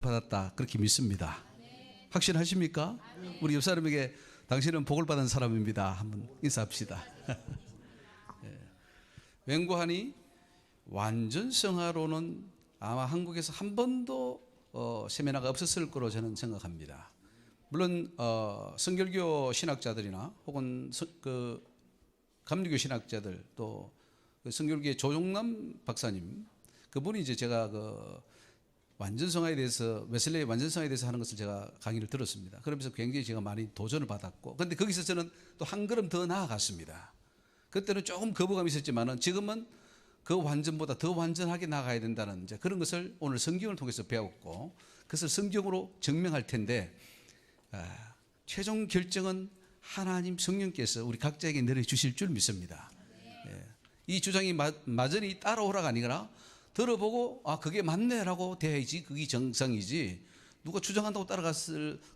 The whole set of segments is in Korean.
받았다 그렇게 믿습니다. 확신하십니까? 우리 옆 사람에게 당신은 복을 받은 사람입니다. 한번 인사합시다. 맹구하니 완전성화로는 아마 한국에서 한 번도 세미나가 없었을 거로 저는 생각합니다. 물론 성결교 신학자들이나 혹은 감리교 신학자들 또 성결교의 조종남 박사님 그분이 이제 제가 완전성화에 대해서 웨슬레이 완전성화에 대해서 하는 것을 제가 강의를 들었습니다. 그러면서 굉장히 제가 많이 도전을 받았고, 그런데 거기서 저는 또 한 걸음 더 나아갔습니다. 그때는 조금 거부감이 있었지만은 지금은 그 완전보다 더 완전하게 나아가야 된다는 이제 그런 것을 오늘 성경을 통해서 배웠고, 그것을 성경으로 증명할 텐데 최종 결정은 하나님 성령께서 우리 각자에게 내려주실 줄 믿습니다. 이 주장이 마저리 따라오라가 아니라 들어보고 그게 맞네라고 돼야지 그게 정상이지, 누가 주장한다고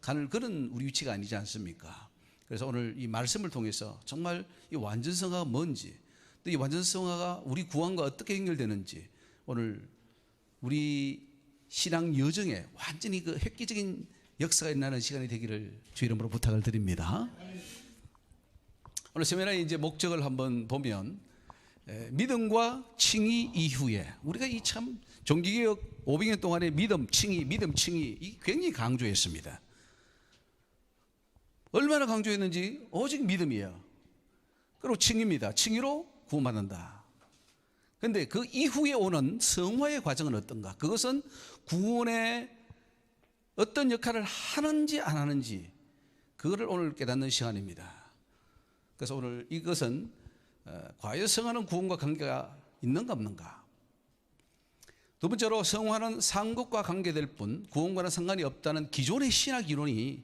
가는 그런 우리 위치가 아니지 않습니까? 그래서 오늘 이 말씀을 통해서 정말 이 완전성화가 뭔지, 또 이 완전성화가 우리 구원과 어떻게 연결되는지, 오늘 우리 신앙 여정에 완전히 그 획기적인 역사가 일어나는 시간이 되기를 주 이름으로 부탁을 드립니다. 오늘 세미나의 이제 목적을 한번 보면, 믿음과 칭의 이후에 우리가 이 참 종기개혁 500년 동안의 믿음, 칭의 이 굉장히 강조했습니다. 얼마나 강조했는지 오직 믿음이에요. 그리고 칭의입니다. 칭의로 구원받는다. 그런데 그 이후에 오는 성화의 과정은 어떤가? 그것은 구원의 어떤 역할을 하는지 안 하는지 그거를 오늘 깨닫는 시간입니다. 그래서 오늘 이것은 과연 성화는 구원과 관계가 있는가 없는가? 두 번째로 성화는 상급과 관계될 뿐 구원과는 상관이 없다는 기존의 신학 이론이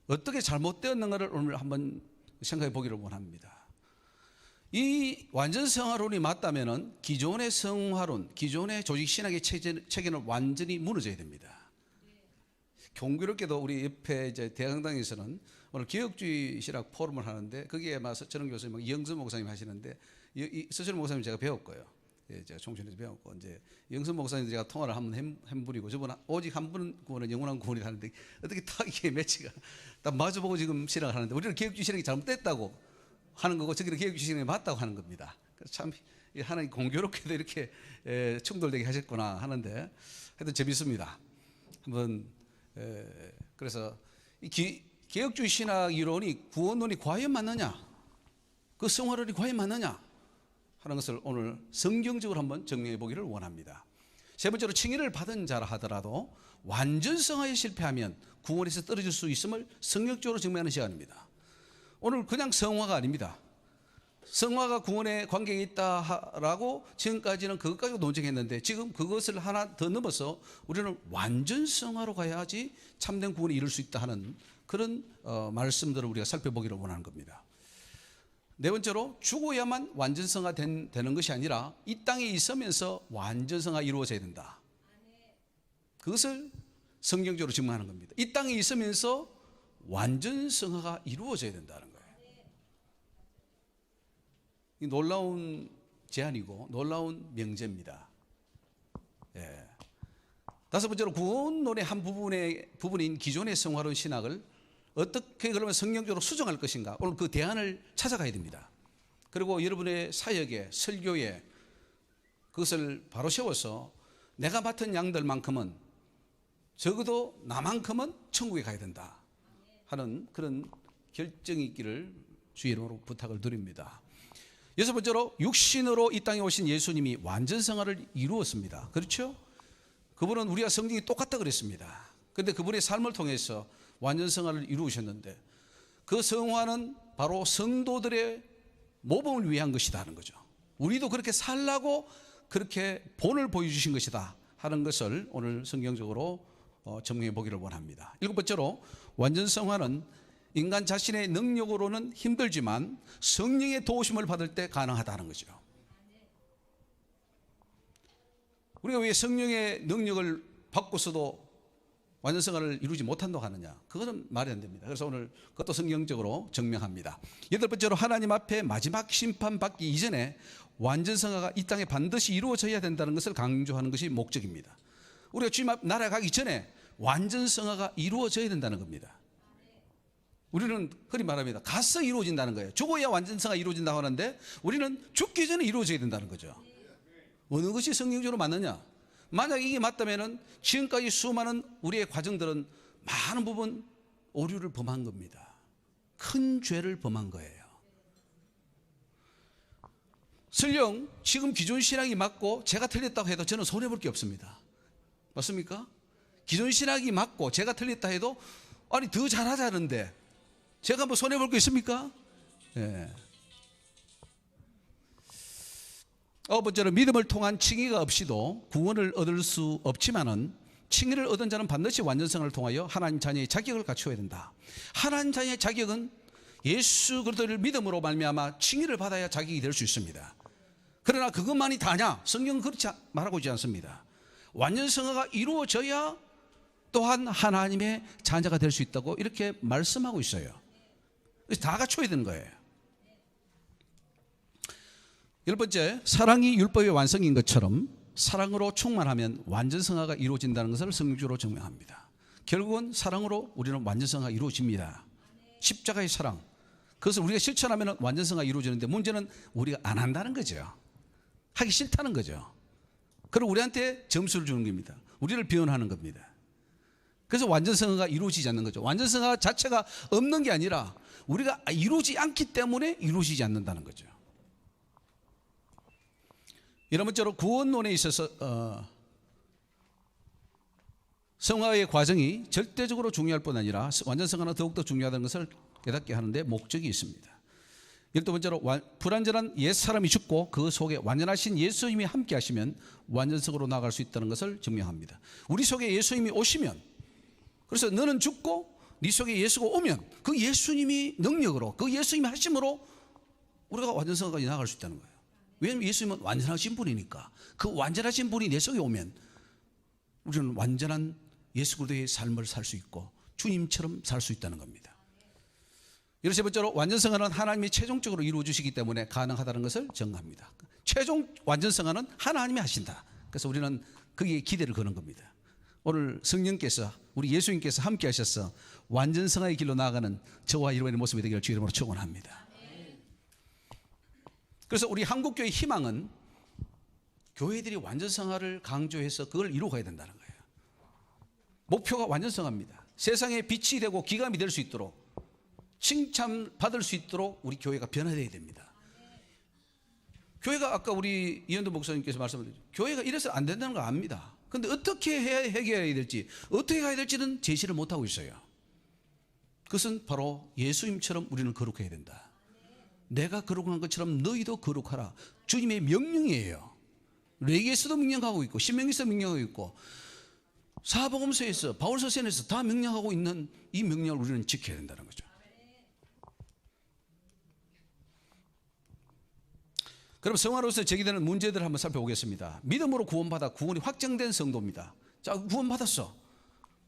어떻게 잘못되었는가를 오늘 한번 생각해 보기를 원합니다. 이 완전 성화론이 맞다면 기존의 성화론, 기존의 조직 신학의 체계는 완전히 무너져야 됩니다. 공교롭게도 우리 옆에 이제 대강당에서는 오늘 기억주의 신학 포럼을 하는데 거기에 아마 서철원 교수님, 이영선 목사님 하시는데, 서철원 목사님 제가 배웠고요. 제가 총천에서 배웠고, 이제 이영선 목사님 제가 통화를 한번 해버리고, 저분 오직 한 분 구원은 영원한 구원이 하는데 어떻게 딱 이게 매치가 딱 마주보고 지금 신학을 하는데, 우리는 기억주의 신학이 잘못됐다고 하는 거고 저기는 기억주의 신학이 맞다고 하는 겁니다. 그래서 참 하나님 공교롭게도 이렇게 충돌되게 하셨구나 하는데, 하여튼 재밌습니다. 한번 그래서 이 개혁주의 신학 이론이 구원론이 과연 맞느냐, 그 성화론이 과연 맞느냐 하는 것을 오늘 성경적으로 한번 정리해 보기를 원합니다. 세 번째로 칭의를 받은 자라 하더라도 완전 성화에 실패하면 구원에서 떨어질 수 있음을 성경적으로 증명하는 시간입니다. 오늘 그냥 성화가 아닙니다. 성화가 구원에 관계가 있다라고 지금까지는 그것 가지고 논쟁했는데, 지금 그것을 하나 더 넘어서 우리는 완전 성화로 가야지 참된 구원에 이룰 수 있다 하는 그런 말씀들을 우리가 살펴보기를 원하는 겁니다. 네 번째로 죽어야만 완전성화 되는 것이 아니라 이 땅에 있으면서 완전성화 이루어져야 된다. 그것을 성경적으로 증명하는 겁니다. 이 땅에 있으면서 완전성화가 이루어져야 된다는 거예요. 이 놀라운 제안이고 놀라운 명제입니다. 다섯 번째로 구원론의 한 부분인 기존의 성화론 신학을 어떻게 그러면 성경적으로 수정할 것인가, 오늘 그 대안을 찾아가야 됩니다. 그리고 여러분의 사역에, 설교에 그것을 바로 세워서 내가 맡은 양들만큼은, 적어도 나만큼은 천국에 가야 된다 하는 그런 결정이 있기를 주의 이름으로 부탁을 드립니다. 여섯 번째로 육신으로 이 땅에 오신 예수님이 완전성화를 이루었습니다. 그렇죠? 그분은 우리가 성경이 똑같다 그랬습니다. 그런데 그분의 삶을 통해서 완전성화를 이루셨는데, 그 성화는 바로 성도들의 모범을 위한 것이다 하는 거죠. 우리도 그렇게 살라고 그렇게 본을 보여주신 것이다 하는 것을 오늘 성경적으로 정리해 보기를 원합니다. 일곱 번째로 완전성화는 인간 자신의 능력으로는 힘들지만 성령의 도우심을 받을 때 가능하다는 거죠. 우리가 왜 성령의 능력을 받고서도 완전성화를 이루지 못한다고 하느냐, 그것은 말이 안 됩니다. 그래서 오늘 그것도 성경적으로 증명합니다. 여덟 번째로 하나님 앞에 마지막 심판받기 이전에 완전성화가 이 땅에 반드시 이루어져야 된다는 것을 강조하는 것이 목적입니다. 우리가 주님 앞 나라에 가기 전에 완전성화가 이루어져야 된다는 겁니다. 우리는 흔히 말합니다. 가서 이루어진다는 거예요. 죽어야 완전성화가 이루어진다고 하는데 우리는 죽기 전에 이루어져야 된다는 거죠. 어느 것이 성경적으로 맞느냐? 만약 이게 맞다면 지금까지 수많은 우리의 과정들은 많은 부분 오류를 범한 겁니다. 큰 죄를 범한 거예요. 설령 지금 기존 신학이 맞고 제가 틀렸다고 해도 저는 손해볼 게 없습니다. 맞습니까? 기존 신학이 맞고 제가 틀렸다 해도 아니 더 잘하자는데 제가 뭐 손해볼 게 있습니까? 예. 번째로 믿음을 통한 칭의가 없이도 구원을 얻을 수 없지만은 칭의를 얻은 자는 반드시 완전성을 통하여 하나님 자녀의 자격을 갖추어야 된다. 하나님 자녀의 자격은 예수 그리스도를 믿음으로 말미암아 칭의를 받아야 자격이 될 수 있습니다. 그러나 그것만이 다냐? 성경은 그렇지 말하고 있지 않습니다. 완전성화가 이루어져야 또한 하나님의 자녀가 될 수 있다고 이렇게 말씀하고 있어요. 그래서 다 갖춰야 되는 거예요. 열 번째, 사랑이 율법의 완성인 것처럼 사랑으로 충만하면 완전성화가 이루어진다는 것을 성경적으로 증명합니다. 결국은 사랑으로 우리는 완전성화가 이루어집니다. 십자가의 사랑, 그것을 우리가 실천하면 완전성화가 이루어지는데 문제는 우리가 안 한다는 거죠. 하기 싫다는 거죠. 그리고 우리한테 점수를 주는 겁니다. 우리를 비난하는 겁니다. 그래서 완전성화가 이루어지지 않는 거죠. 완전성화 자체가 없는 게 아니라 우리가 이루어지지 않기 때문에 이루어지지 않는다는 거죠. 이런 문제로 구원론에 있어서 성화의 과정이 절대적으로 중요할 뿐 아니라 완전성화는 더욱더 중요하다는 것을 깨닫게 하는데 목적이 있습니다. 두 번째로 불완전한 옛사람이 죽고 그 속에 완전하신 예수님이 함께 하시면 완전성으로 나아갈 수 있다는 것을 증명합니다. 우리 속에 예수님이 오시면, 그래서 너는 죽고 네 속에 예수가 오면 그 예수님이 능력으로, 그 예수님이 하심으로 우리가 완전성까지 나아갈 수 있다는 거예요. 왜냐하면 예수님은 완전하신 분이니까. 그 완전하신 분이 내 속에 오면 우리는 완전한 예수 그리스도의 삶을 살 수 있고 주님처럼 살 수 있다는 겁니다. 세 번째로 완전성화는 하나님이 최종적으로 이루어 주시기 때문에 가능하다는 것을 증거합니다. 최종 완전성화는 하나님이 하신다. 그래서 우리는 거기에 기대를 거는 겁니다. 오늘 성령께서, 우리 예수님께서 함께 하셔서 완전성화의 길로 나아가는 저와 여러분의 모습이 되기를 주 이름으로 축원합니다. 그래서 우리 한국교회의 희망은 교회들이 완전성화를 강조해서 그걸 이루어가야 된다는 거예요. 목표가 완전성화입니다. 세상에 빛이 되고 기감이 될 수 있도록, 칭찬받을 수 있도록 우리 교회가 변화되어야 됩니다. 교회가 아까 우리 이현도 목사님께서 말씀하셨죠. 교회가 이래서 안 된다는 거 압니다. 그런데 어떻게 해결해야 될지, 어떻게 가야 될지는 제시를 못하고 있어요. 그것은 바로 예수님처럼 우리는 거룩해야 된다. 내가 거룩한 것처럼 너희도 거룩하라. 주님의 명령이에요. 레위기에서도 명령하고 있고 신명기에서 명령하고 있고 사복음서에서 바울서신에서 다 명령하고 있는 이 명령을 우리는 지켜야 된다는 거죠. 그럼 성화로서 제기되는 문제들을 한번 살펴보겠습니다. 믿음으로 구원받아 구원이 확정된 성도입니다. 자, 구원받았어.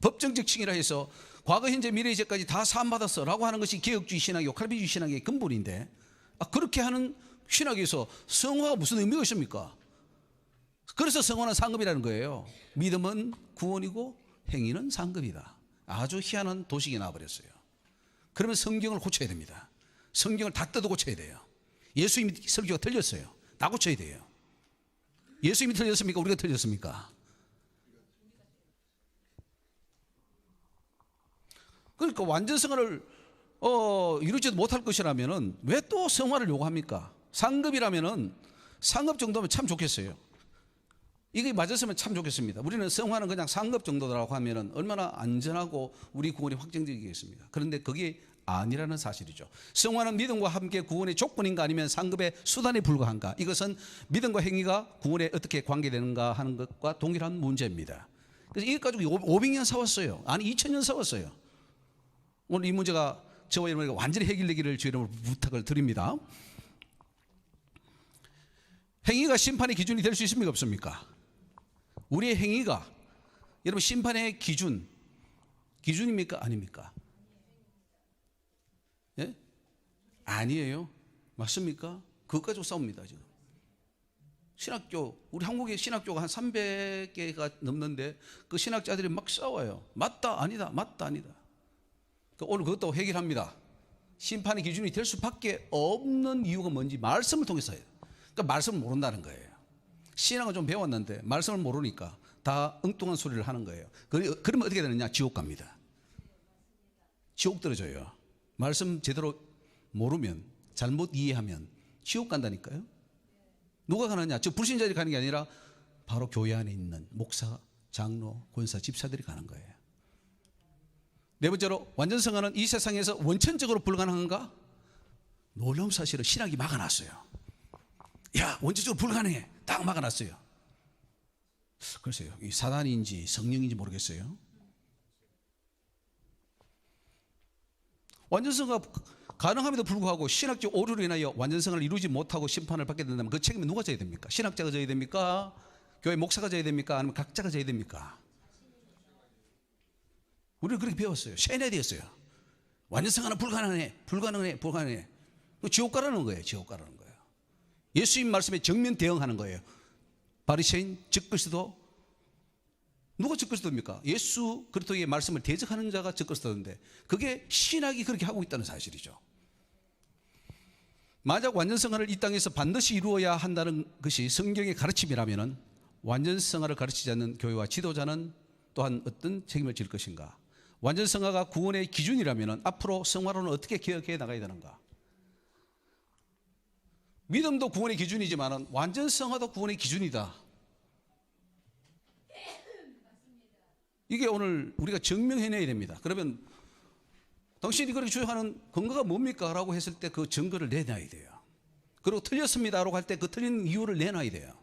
법정적 칭의라 해서 과거, 현재, 미래, 이제까지 다 사함받았어 라고 하는 것이 개혁주의 신학이고 칼빈주의 신학의 근본인데, 그렇게 하는 신학에서 성화가 무슨 의미가 있습니까? 그래서 성화는 상급이라는 거예요. 믿음은 구원이고 행위는 상급이다. 아주 희한한 도식이 나와버렸어요. 그러면 성경을 고쳐야 됩니다. 성경을 다 뜯어 고쳐야 돼요. 예수님이 설교가 틀렸어요. 다 고쳐야 돼요. 예수님이 틀렸습니까? 우리가 틀렸습니까? 그러니까 완전성화를 이루지도 못할 것이라면 왜 또 성화를 요구합니까? 상급이라면 상급 정도면 참 좋겠어요. 이게 맞았으면 참 좋겠습니다. 우리는 성화는 그냥 상급 정도라고 하면 얼마나 안전하고 우리 구원이 확정되겠습니까? 그런데 그게 아니라는 사실이죠. 성화는 믿음과 함께 구원의 조건인가 아니면 상급의 수단에 불과한가? 이것은 믿음과 행위가 구원에 어떻게 관계되는가 하는 것과 동일한 문제입니다. 그래서 이것 가지고 500년 싸웠어요. 아니 2000년 싸웠어요. 오늘 이 문제가 저와 여러분에게 완전히 해결되기를 주 이름으로 부탁을 드립니다. 행위가 심판의 기준이 될 수 있습니까? 없습니까? 우리의 행위가 여러분 심판의 기준입니까? 아닙니까? 예? 아니에요. 맞습니까? 그것 가지고 싸웁니다. 지금 신학교, 우리 한국의 신학교가 한 300개가 넘는데 그 신학자들이 막 싸워요. 맞다 아니다, 맞다 아니다. 오늘 그것도 해결합니다. 심판의 기준이 될 수밖에 없는 이유가 뭔지 말씀을 통해서요. 그러니까 말씀을 모른다는 거예요. 신앙을 좀 배웠는데 말씀을 모르니까 다 엉뚱한 소리를 하는 거예요. 그러면 어떻게 되느냐? 지옥 갑니다. 지옥 떨어져요. 말씀 제대로 모르면, 잘못 이해하면 지옥 간다니까요. 누가 가느냐? 저 불신자들이 가는 게 아니라 바로 교회 안에 있는 목사, 장로, 권사, 집사들이 가는 거예요. 네 번째로, 완전성화는 이 세상에서 원천적으로 불가능한가? 놀라운 사실은 신학이 막아놨어요. 야, 원천적으로 불가능해. 딱 막아놨어요. 글쎄요, 이 사단인지 성령인지 모르겠어요. 완전성화가 가능함에도 불구하고 신학적 오류로 인하여 완전성을 이루지 못하고 심판을 받게 된다면 그 책임은 누가 져야 됩니까? 신학자가 져야 됩니까? 교회 목사가 져야 됩니까? 아니면 각자가 져야 됩니까? 우리는 그렇게 배웠어요. 세뇌되었어요. 완전성화는 불가능해. 지옥 가라는 거예요. 지옥 가라는 거예요. 예수님 말씀에 정면 대응하는 거예요. 바리새인, 적그리스도. 누가 적그리스도입니까? 예수 그리스도의 말씀을 대적하는 자가 적그리스도인데 그게 신학이 그렇게 하고 있다는 사실이죠. 만약 완전성화를 이 땅에서 반드시 이루어야 한다는 것이 성경의 가르침이라면 완전성화를 가르치지 않는 교회와 지도자는 또한 어떤 책임을 질 것인가? 완전성화가 구원의 기준이라면 앞으로 성화론은 어떻게 개혁해 나가야 되는가? 믿음도 구원의 기준이지만 완전성화도 구원의 기준이다. 이게 오늘 우리가 증명해내야 됩니다. 그러면 당신이 그렇게 주장하는 근거가 뭡니까? 라고 했을 때 그 증거를 내놔야 돼요. 그리고 틀렸습니다 라고 할 때 그 틀린 이유를 내놔야 돼요.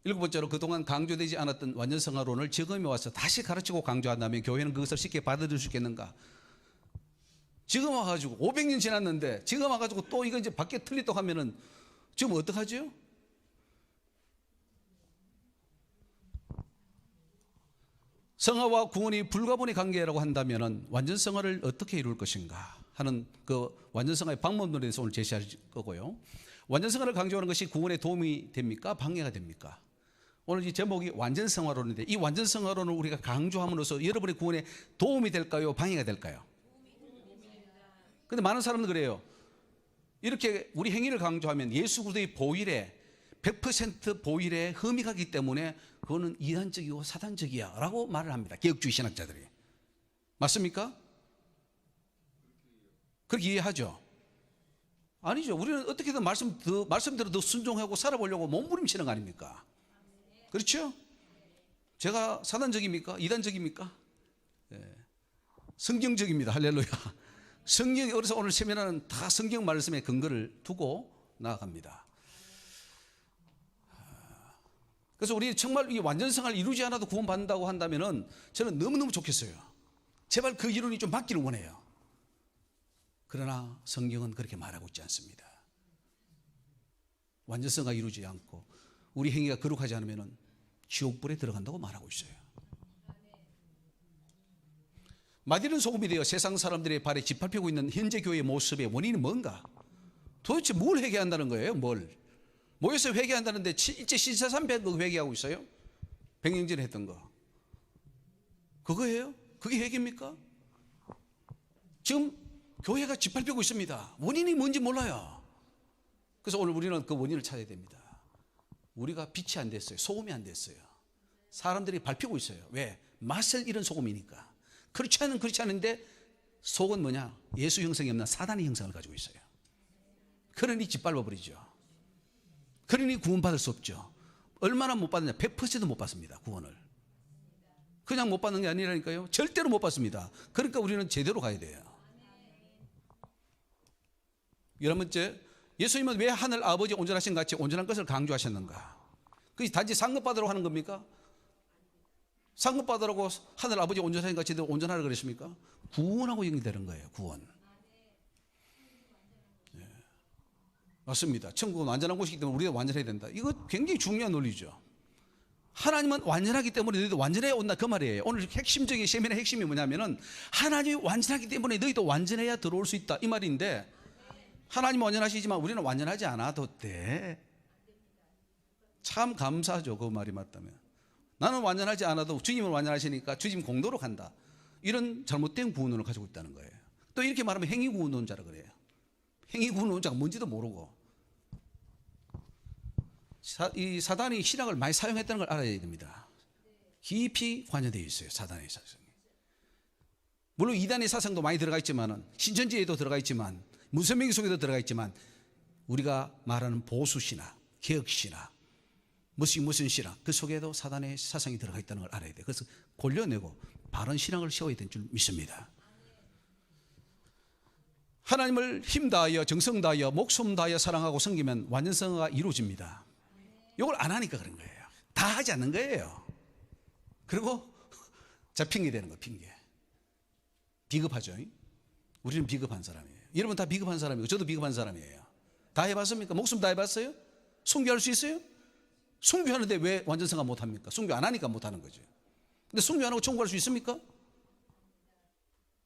일곱 번째로, 그동안 강조되지 않았던 완전성화론을 지금에 와서 다시 가르치고 강조한다면 교회는 그것을 쉽게 받아들일 수 있겠는가? 지금 와가지고 500년 지났는데 지금 와가지고 또 이거 이제 밖에 틀리다고 하면은 지금 어떡하죠? 성화와 구원이 불가분의 관계라고 한다면 완전성화를 어떻게 이룰 것인가 하는 그 완전성화의 방법론에 대해서 오늘 제시할 거고요. 완전성화를 강조하는 것이 구원에 도움이 됩니까? 방해가 됩니까? 오늘 이 제목이 완전성화론인데 이 완전성화론을 우리가 강조함으로써 여러분의 구원에 도움이 될까요? 방해가 될까요? 그런데 많은 사람들은 그래요. 이렇게 우리 행위를 강조하면 예수 그리스도의 보일에 100% 보일에 흠이 가기 때문에 그거는 이단적이고 사단적이야 라고 말을 합니다. 개혁주의 신학자들이. 맞습니까? 그렇게 이해하죠? 아니죠. 우리는 어떻게든 말씀대로 더 순종하고 살아보려고 몸부림치는 거 아닙니까? 그렇죠? 제가 사단적입니까? 이단적입니까? 네. 성경적입니다. 할렐루야. 성경이, 그래서 오늘 세미나는 다 성경 말씀에 근거를 두고 나아갑니다. 그래서 우리 정말 이 완전성을 이루지 않아도 구원받는다고 한다면은 저는 너무너무 좋겠어요. 제발 그 이론이 좀 맞기를 원해요. 그러나 성경은 그렇게 말하고 있지 않습니다. 완전성을 이루지 않고 우리 행위가 거룩하지 않으면은 지옥불에 들어간다고 말하고 있어요. 마디는 소금이 되어 세상 사람들의 발에 짓밟히고 있는 현재 교회의 모습의 원인이 뭔가? 도대체 뭘 회개한다는 거예요? 뭘? 모여서 회개한다는데 일제 신사삼배 회개하고 있어요? 100년 전에 했던 거. 그거예요? 그게 회개입니까? 지금 교회가 짓밟히고 있습니다. 원인이 뭔지 몰라요. 그래서 오늘 우리는 그 원인을 찾아야 됩니다. 우리가 빛이 안 됐어요. 소금이 안 됐어요. 사람들이 밟히고 있어요. 왜? 맛을 잃은 소금이니까. 그렇지 않은데 속은 뭐냐? 예수 형성이 없는 사단의 형성을 가지고 있어요. 그러니 짓밟아버리죠. 그러니 구원받을 수 없죠. 얼마나 못 받느냐? 100% 못 받습니다. 구원을. 그냥 못 받는 게 아니라니까요. 절대로 못 받습니다. 그러니까 우리는 제대로 가야 돼요. 11번째, 예수님은 왜 하늘 아버지 온전하신 같이 온전한 것을 강조하셨는가? 그게 단지 상급받으라고 하는 겁니까? 상급받으라고 하늘 아버지 온전하신 같이 온전하라 그랬습니까? 구원하고 연결되는 거예요. 구원. 네. 맞습니다. 천국은 완전한 곳이기 때문에 우리가 완전해야 된다. 이거 굉장히 중요한 논리죠. 하나님은 완전하기 때문에 너희도 완전해야 온다 그 말이에요. 오늘 핵심적인 세미나의 핵심이 뭐냐면은 하나님이 완전하기 때문에 너희도 완전해야 들어올 수 있다 이 말인데, 하나님은 완전하시지만 우리는 완전하지 않아도 돼. 참 감사하죠. 그 말이 맞다면. 나는 완전하지 않아도 주님은 완전하시니까 주님 공도로 간다. 이런 잘못된 구원론을 가지고 있다는 거예요. 또 이렇게 말하면 행위구원론자라 그래요. 행위구원론자가 뭔지도 모르고. 이 사단이 신학을 많이 사용했다는 걸 알아야 됩니다. 깊이 관여되어 있어요. 사단의 사상이. 물론 이단의 사상도 많이 들어가 있지만, 신천지에도 들어가 있지만, 문선명기 속에도 들어가 있지만, 우리가 말하는 보수신학, 개혁신학, 무슨 신학, 그 속에도 사단의 사상이 들어가 있다는 걸 알아야 돼요. 그래서 골려내고 바른 신앙을 세워야 되는 줄 믿습니다. 하나님을 힘 다하여 정성 다하여 목숨 다하여 사랑하고 섬기면 완전성화가 이루어집니다. 이걸 안 하니까 그런 거예요. 다 하지 않는 거예요. 그리고 자, 핑계 대는 거, 핑계. 비겁하죠. 우리는 비겁한 사람이에요. 여러분 다 비겁한 사람이고 저도 비겁한 사람이에요. 다 해봤습니까? 목숨 다 해봤어요? 순교할 수 있어요? 순교하는데 왜 완전성화 못합니까? 순교 안 하니까 못하는 거죠. 근데 순교 안 하고 천국 갈 수 있습니까?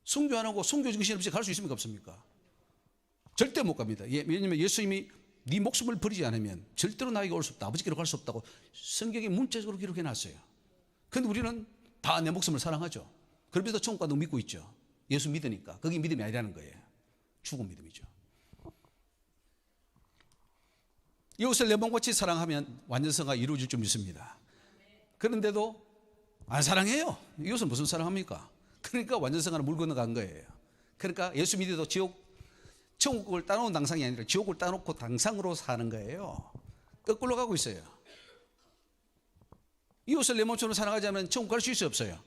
순교 안 하고 순교 정신없이 갈 수 있습니까? 없습니까? 절대 못 갑니다. 왜냐하면 예수님이 네 목숨을 버리지 않으면 절대로 나에게 올 수 없다. 아버지께로 갈 수 없다고 성경에 문자적으로 기록해 놨어요. 그런데 우리는 다 내 목숨을 사랑하죠. 그러면서 천국 가도 믿고 있죠. 예수 믿으니까. 그게 믿음이 아니라는 거예요. 죽은 믿음이죠. 이웃을 내 몸같이 사랑하면 완전성화가 이루어질 줄 믿습니다. 그런데도 안 사랑해요. 이웃은 무슨 사랑합니까? 그러니까 완전성화는 물 건너간 거예요. 그러니까 예수 믿어도 천국을 따놓은 당상이 아니라 지옥을 따놓고 당상으로 사는 거예요. 거꾸로 가고 있어요. 이웃을 내 몸처럼 사랑하지 않으면 천국 갈 수 있어요, 없어요?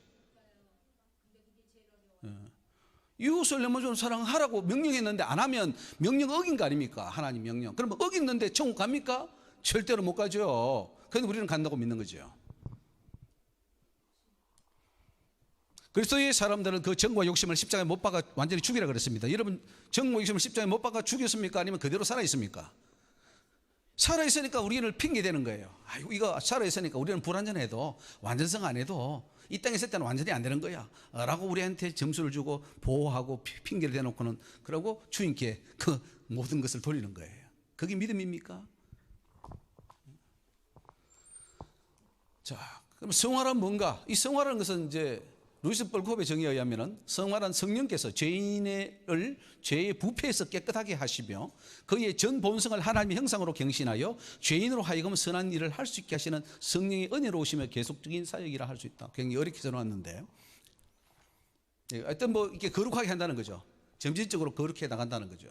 이웃을 내 몸처럼 사랑하라고 명령했는데 안 하면 명령 어긴 거 아닙니까? 하나님 명령. 그러면 어겼는데 천국 갑니까? 절대로 못 가죠. 그런데 우리는 간다고 믿는 거죠. 그리스도의 사람들은 그 정과 욕심을 십자가에 못 박아 완전히 죽이라 그랬습니다. 여러분 정과 욕심을 십자가에 못 박아 죽였습니까? 아니면 그대로 살아있습니까? 살아있으니까 우리는 핑계대는 거예요. 아이고 이거 살아있으니까 우리는 불완전해도 완전성 안 해도 이 땅에 있을 때는 완전히 안 되는 거야 라고 우리한테 점수를 주고 보호하고 핑계를 대놓고는 그러고 주님께 그 모든 것을 돌리는 거예요. 그게 믿음입니까? 자, 그럼 성화란 뭔가? 이 성화라는 것은 이제 루이스 벌코프의 정의에 의하면 성화란 성령께서 죄인을 죄의 부패에서 깨끗하게 하시며 그의 전 본성을 하나님의 형상으로 경신하여 죄인으로 하여금 선한 일을 할 수 있게 하시는 성령의 은혜로우시며 계속적인 사역이라 할 수 있다. 굉장히 어렵게 써놨는데 하여튼 뭐 이렇게 거룩하게 한다는 거죠. 점진적으로 거룩해 나간다는 거죠.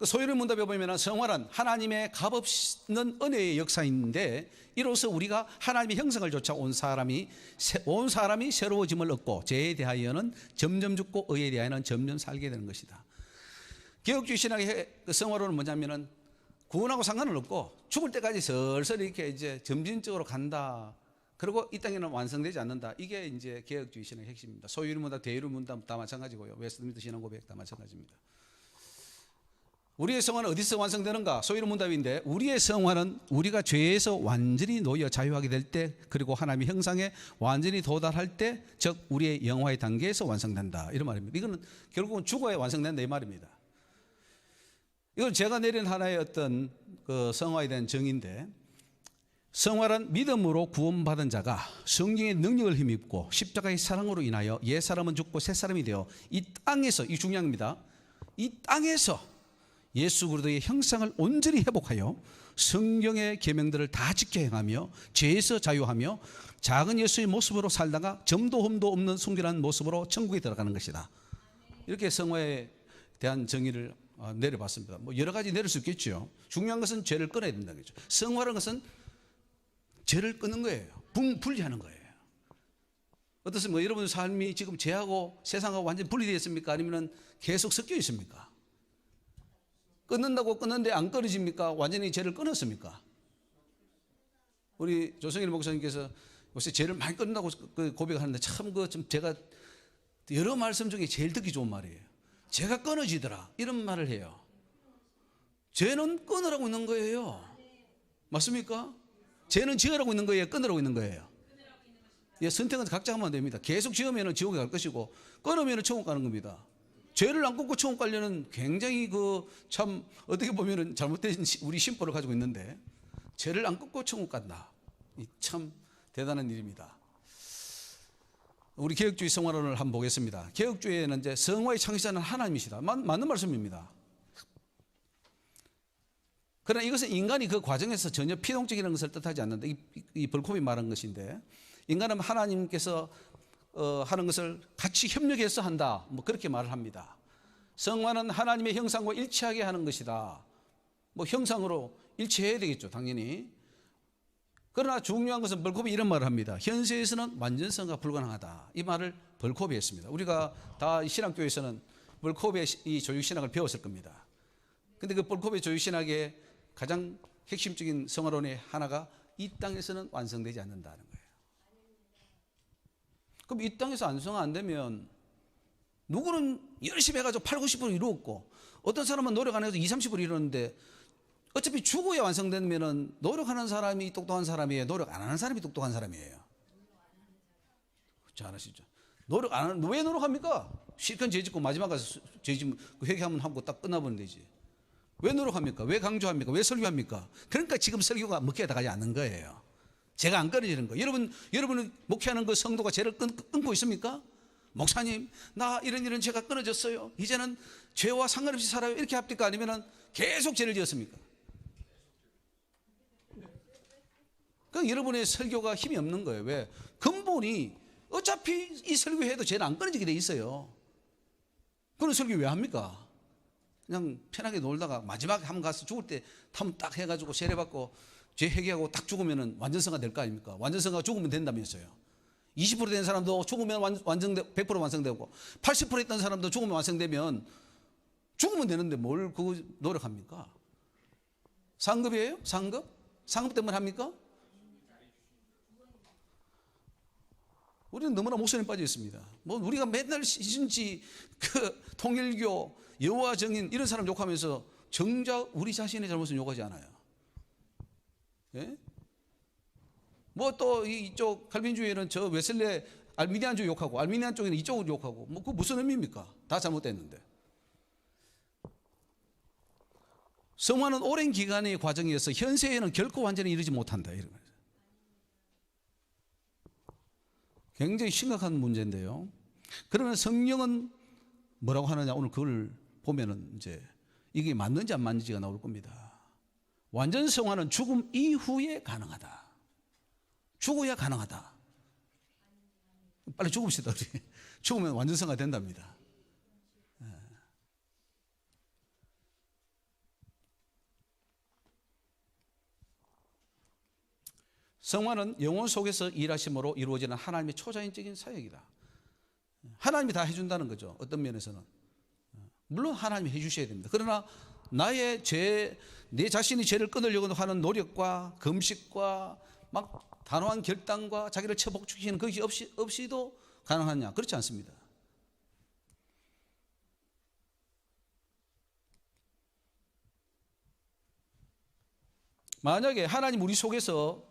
소요리 문답에 보면 성화란 하나님의 값없는 은혜의 역사인데 이로써 우리가 하나님의 형상을 좇아 온 사람이 새로워짐을 얻고 죄에 대하여는 점점 죽고 의에 대하여는 점점 살게 되는 것이다. 개혁주의 신학의 성화론은 뭐냐면은 구원하고 상관은 없고 죽을 때까지 슬슬 이렇게 이제 점진적으로 간다. 그리고 이 땅에는 완성되지 않는다. 이게 이제 개혁주의 신학의 핵심입니다. 소유리 문답, 대유리 문답 다 마찬가지고요. 웨스트민스터 신앙 고백 다 마찬가지입니다. 우리의 성화는 어디서 완성되는가? 소위로 문답인데 우리의 성화는 우리가 죄에서 완전히 놓여 자유하게 될 때 그리고 하나님의 형상에 완전히 도달할 때 즉 우리의 영화의 단계에서 완성된다. 이런 말입니다. 이거는 결국은 죽어야 완성된다 이 말입니다. 이건 제가 내린 하나의 어떤 그 성화에 대한 정의인데 성화란 믿음으로 구원받은 자가 성령의 능력을 힘입고 십자가의 사랑으로 인하여 옛 사람은 죽고 새 사람이 되어 이 땅에서 이 중요한 겁니다. 이 땅에서 예수 그리스도의 형상을 온전히 회복하여 성경의 계명들을 다 지켜 행하며 죄에서 자유하며 작은 예수의 모습으로 살다가 점도 흠도 없는 순결한 모습으로 천국에 들어가는 것이다. 이렇게 성화에 대한 정의를 내려봤습니다. 뭐 여러 가지 내릴 수 있겠죠. 중요한 것은 죄를 끊어야 된다는 거죠. 성화라는 것은 죄를 끊는 거예요. 분리하는 거예요. 어떻습니까? 여러분 삶이 지금 죄하고 세상하고 완전히 분리되어 있습니까? 아니면 계속 섞여 있습니까? 끊는다고 끊는데 안 끊어집니까? 완전히 죄를 끊었습니까? 우리 조성일 목사님께서 요새 죄를 많이 끊는다고 고백하는데 참 좀 제가 여러 말씀 중에 제일 듣기 좋은 말이에요. 죄가 끊어지더라 이런 말을 해요. 죄는 끊으라고 있는 거예요. 맞습니까? 죄는 지으라고 있는 거예요? 끊으라고 있는 거예요? 예, 선택은 각자 하면 됩니다. 계속 지으면 지옥에 갈 것이고 끊으면 천국 가는 겁니다. 죄를 안 꺾고 천국 가려는 굉장히 참 어떻게 보면은 잘못된 우리 심보를 가지고 있는데, 죄를 안 꺾고 천국 간다. 이 참 대단한 일입니다. 우리 개혁주의 성화론을 한번 보겠습니다. 개혁주의에는 이제 성화의 창시자는 하나님이시다. 맞는 말씀입니다. 그러나 이것은 인간이 그 과정에서 전혀 피동적이라는 것을 뜻하지 않는다. 이 벌콥이 말한 것인데, 인간은 하나님께서 하는 것을 같이 협력해서 한다. 뭐 그렇게 말을 합니다. 성화는 하나님의 형상과 일치하게 하는 것이다. 뭐 형상으로 일치해야 되겠죠, 당연히. 그러나 중요한 것은 벌콥이 이런 말을 합니다. 현세에서는 완전성과 불가능하다. 이 말을 벌콥이 했습니다. 우리가 다 신학교에서는 벌콥의 이 조직신학을 배웠을 겁니다. 근데 그 벌콥의 조직신학의 가장 핵심적인 성화론의 하나가 이 땅에서는 완성되지 않는다는 거예요. 그럼 이 땅에서 완성 안 되면 누구는 열심히 해가지고 8, 90% 이루었고, 어떤 사람은 노력 안 해도 20, 30% 이루었는데, 어차피 죽어야 완성되면은 노력하는 사람이 똑똑한 사람이에요, 노력 안 하는 사람이 똑똑한 사람이에요? 그렇지 않으시죠? 노력 안 하는, 왜 노력합니까? 실컷 죄 짓고 마지막 가서 죄 짓고 회개하면 하고 딱 끝나버리면 되지. 왜 노력합니까? 왜 강조합니까? 왜 설교합니까? 그러니까 지금 설교가 먹혀야 나가지 않는 거예요. 죄가 안 끊어지는 거예요. 여러분 목회하는 그 성도가 죄를 끊고 있습니까? 목사님, 나 이런 죄가 끊어졌어요. 이제는 죄와 상관없이 살아요. 이렇게 합니까? 아니면 계속 죄를 지었습니까? 그러니까 여러분의 설교가 힘이 없는 거예요. 왜? 근본이 어차피 이 설교해도 죄는 안 끊어지게 돼 있어요. 그런 설교 왜 합니까? 그냥 편하게 놀다가 마지막에 한번 가서 죽을 때 한번 딱 해가지고 세례받고 죄 회개하고 딱 죽으면 완전성가 될 거 아닙니까? 완전성가 죽으면 된다면서요. 20% 된 사람도 죽으면 100% 완성되고, 80% 했던 사람도 죽으면 완성되면 죽으면 되는데 뭘 그거 노력합니까? 상급이에요? 상급? 상급 때문에 합니까? 우리는 너무나 목소리에 빠져 있습니다. 뭐 우리가 맨날 신지 통일교, 여호와 증인 이런 사람 욕하면서 정작 우리 자신의 잘못은 욕하지 않아요. 예? 뭐 또 이쪽 칼빈주의는 저 웨슬레 알미니안주 욕하고, 알미니안 쪽에는 이쪽으로 욕하고, 뭐 그 무슨 의미입니까? 다 잘못됐는데. 성화는 오랜 기간의 과정이어서 현세에는 결코 완전히 이르지 못한다. 이런 거죠. 굉장히 심각한 문제인데요. 그러면 성령은 뭐라고 하느냐? 오늘 그걸 보면은 이제 이게 맞는지 안 맞는지가 나올 겁니다. 완전 성화는 죽음 이후에 가능하다. 죽어야 가능하다. 빨리 죽읍시다, 우리. 죽으면 완전 성화 된답니다. 성화는 영혼 속에서 일하심으로 이루어지는 하나님의 초자연적인 사역이다. 하나님이 다 해준다는 거죠. 어떤 면에서는. 물론 하나님이 해주셔야 됩니다. 그러나 나의 내 자신이 죄를 끊으려고 하는 노력과 금식과 막 단호한 결단과 자기를 처복시키는 것이 없이도 가능하냐? 그렇지 않습니다. 만약에 하나님 우리 속에서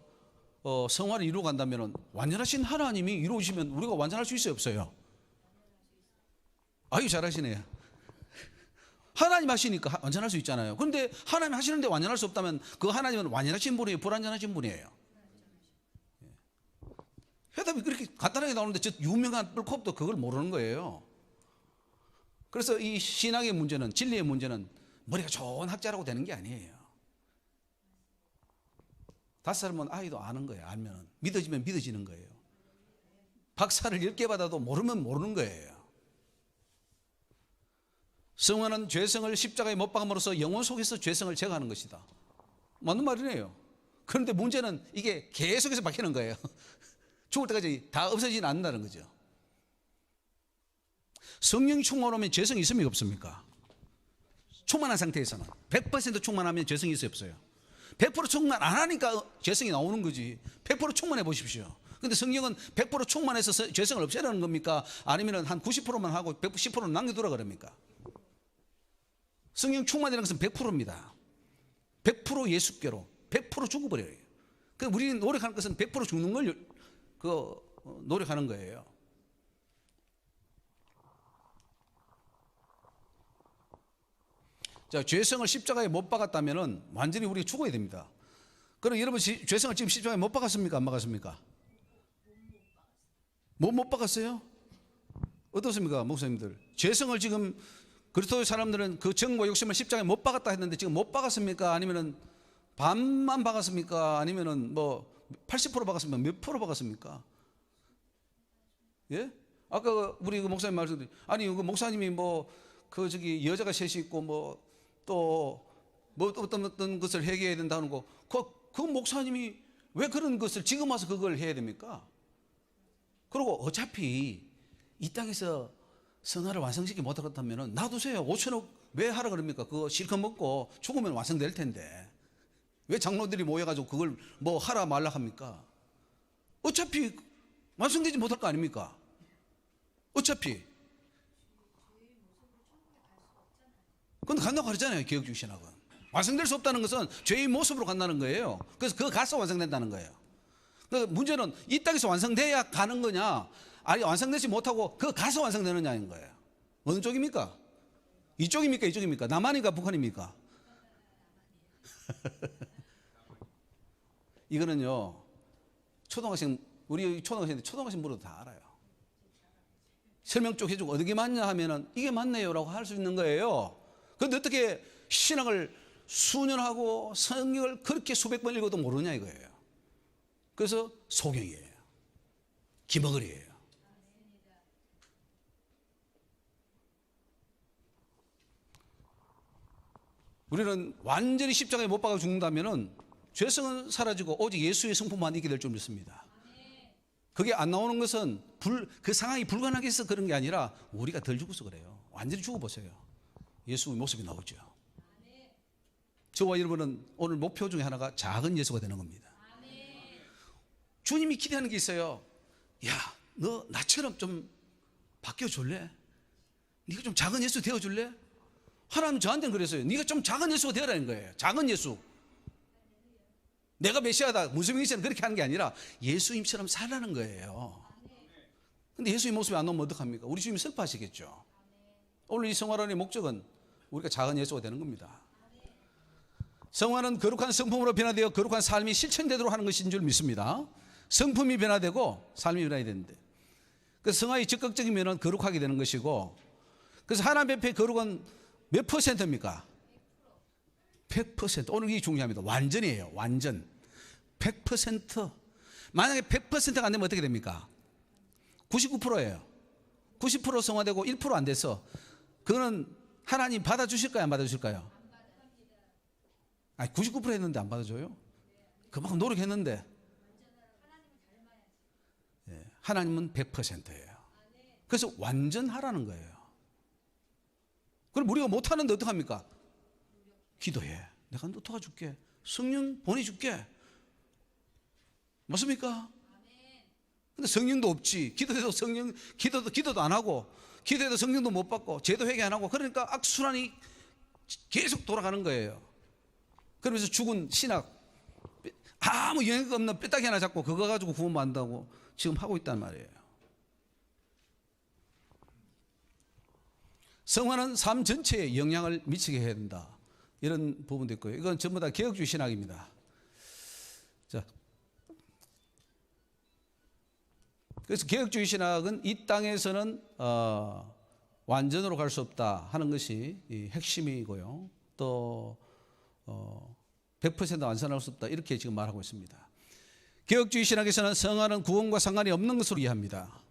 성화를 이루어 간다면 완전하신 하나님이 이루어지면 우리가 완전할 수 있어요, 없어요? 아유, 잘하시네요. 하나님 하시니까 완전할 수 있잖아요. 그런데 하나님 하시는데 완전할 수 없다면 그 하나님은 완전하신 분이에요, 불완전하신 분이에요? 해답이 그렇게 간단하게 나오는데 저 유명한 뿔컵도 그걸 모르는 거예요. 그래서 이 신학의 문제는, 진리의 문제는 머리가 좋은 학자라고 되는 게 아니에요. 5살이면 아이도 아는 거예요. 알면 믿어지면 믿어지는 거예요. 박사를 10개 받아도 모르면 모르는 거예요. 성화는 죄성을 십자가에 못 박음으로써 영혼 속에서 죄성을 제거하는 것이다. 맞는 말이네요. 그런데 문제는 이게 계속해서 박히는 거예요. 죽을 때까지 다 없어지진 않는다는 거죠. 성령이 충만하면 죄성이 있습니까, 없습니까? 충만한 상태에서는 100% 충만하면 죄성이 있어요, 없어요? 100% 충만 안 하니까 죄성이 나오는 거지. 100% 충만해 보십시오. 근데 성령은 100% 충만해서 죄성을 없애라는 겁니까? 아니면 한 90%만 하고 10%는 남겨두라 그럽니까? 성령 충만이라는 것은 100%입니다. 100% 예수께로 100% 죽어버려요. 그러니까 우리는 노력하는 것은 100% 죽는 걸 노력하는 거예요. 자, 죄성을 십자가에 못 박았다면은 완전히 우리가 죽어야 됩니다. 그럼 여러분 죄성을 지금 십자가에 못 박았습니까? 안 박았습니까? 못 박았어요? 어떻습니까, 목사님들? 죄성을 지금 그리스도의 사람들은 그 정과 욕심을 십자가에 못 박았다 했는데 지금 못 박았습니까? 아니면은 반만 박았습니까? 아니면은 뭐 80% 박았습니까? 몇 프로 박았습니까? 예? 아까 우리 그 목사님 말씀, 아니 그 목사님이 뭐 그 저기 여자가 셋이 있고 뭐 또 뭐 어떤 것을 해결해야 된다는 거, 그 목사님이 왜 그런 것을 지금 와서 그걸 해야 됩니까? 그리고 어차피 이 땅에서 성화를 완성시키지 못하겠다면 놔두세요. 5천억 왜 하라 그럽니까? 그거 실컷 먹고 죽으면 완성될 텐데 왜 장로들이 모여가지고 그걸 뭐 하라 말라 합니까? 어차피 완성되지 못할 거 아닙니까? 어차피. 근데 간다고 그러잖아요, 개혁주의 신학은. 완성될 수 없다는 것은 죄의 모습으로 간다는 거예요. 그래서 그거 가서 완성된다는 거예요. 그러니까 문제는 이 땅에서 완성돼야 가는 거냐, 아니 완성되지 못하고 그거 가서 완성되느냐인 거예요. 어느 쪽입니까? 이쪽입니까? 이쪽입니까? 남한입니까? 북한입니까? 이거는요, 초등학생, 우리 초등학생 물어도 다 알아요. 설명 쪽 해주고 어떻게 맞냐 하면은 이게 맞네요 라고 할 수 있는 거예요. 그런데 어떻게 신학을 수년 하고 성경을 그렇게 수백 번 읽어도 모르냐 이거예요. 그래서 소경이에요. 기머거리예요. 우리는 완전히 십자가에 못 박아 죽는다면은 죄성은 사라지고 오직 예수의 성품만 있게 될 줄 믿습니다. 그게 안 나오는 것은 그 상황이 불가능하게 해서 그런 게 아니라 우리가 덜 죽어서 그래요. 완전히 죽어보세요. 예수의 모습이 나오죠. 저와 여러분은 오늘 목표 중에 하나가 작은 예수가 되는 겁니다. 주님이 기대하는 게 있어요. 야, 너 나처럼 좀 바뀌어줄래? 네가 좀 작은 예수 되어줄래? 하나님 저한테는 그랬어요. 네가 좀 작은 예수가 되어라는 거예요. 작은 예수. 내가 메시아다, 무슬림이처럼 그렇게 하는 게 아니라 예수님처럼 살라는 거예요. 근데 예수의 모습이 안 나오면 어떡합니까? 우리 주님이 슬퍼하시겠죠. 오늘 이 성화론의 목적은 우리가 작은 예수가 되는 겁니다. 성화는 거룩한 성품으로 변화되어 거룩한 삶이 실천되도록 하는 것인 줄 믿습니다. 성품이 변화되고 삶이 변화해야 되는데, 그래서 성화의 적극적인 면은 거룩하게 되는 것이고, 그래서 하나님 앞에 거룩은 몇 %입니까? 100%. 오늘 이게 중요합니다. 완전이에요. 완전 100%. 만약에 100%가 안 되면 어떻게 됩니까? 99%예요 90% 성화되고 1% 안 돼서 그거는 하나님 받아주실까요? 안 받아주실까요? 아니 99% 했는데 안 받아줘요? 그만큼 노력했는데. 하나님은 100%예요 그래서 완전하라는 거예요. 그럼 우리가 못하는데 어떡합니까? 기도해. 내가 너 도와줄게. 성령 보내줄게. 맞습니까? 근데 성령도 없지. 기도해도 기도도 안 하고, 기도해도 성령도 못 받고, 제도 회개 안 하고, 그러니까 악순환이 계속 돌아가는 거예요. 그러면서 죽은 신학, 아무 영향가 없는 뼈다귀 하나 잡고 그거 가지고 구원받는다고 지금 하고 있단 말이에요. 성화는 삶 전체에 영향을 미치게 해야 된다. 이런 부분도 있고요. 이건 전부 다 개혁주의 신학입니다. 자, 그래서 개혁주의 신학은 이 땅에서는 완전으로 갈 수 없다 하는 것이 핵심이고요. 또 100% 완성할 수 없다 이렇게 지금 말하고 있습니다. 개혁주의 신학에서는 성화는 구원과 상관이 없는 것으로 이해합니다.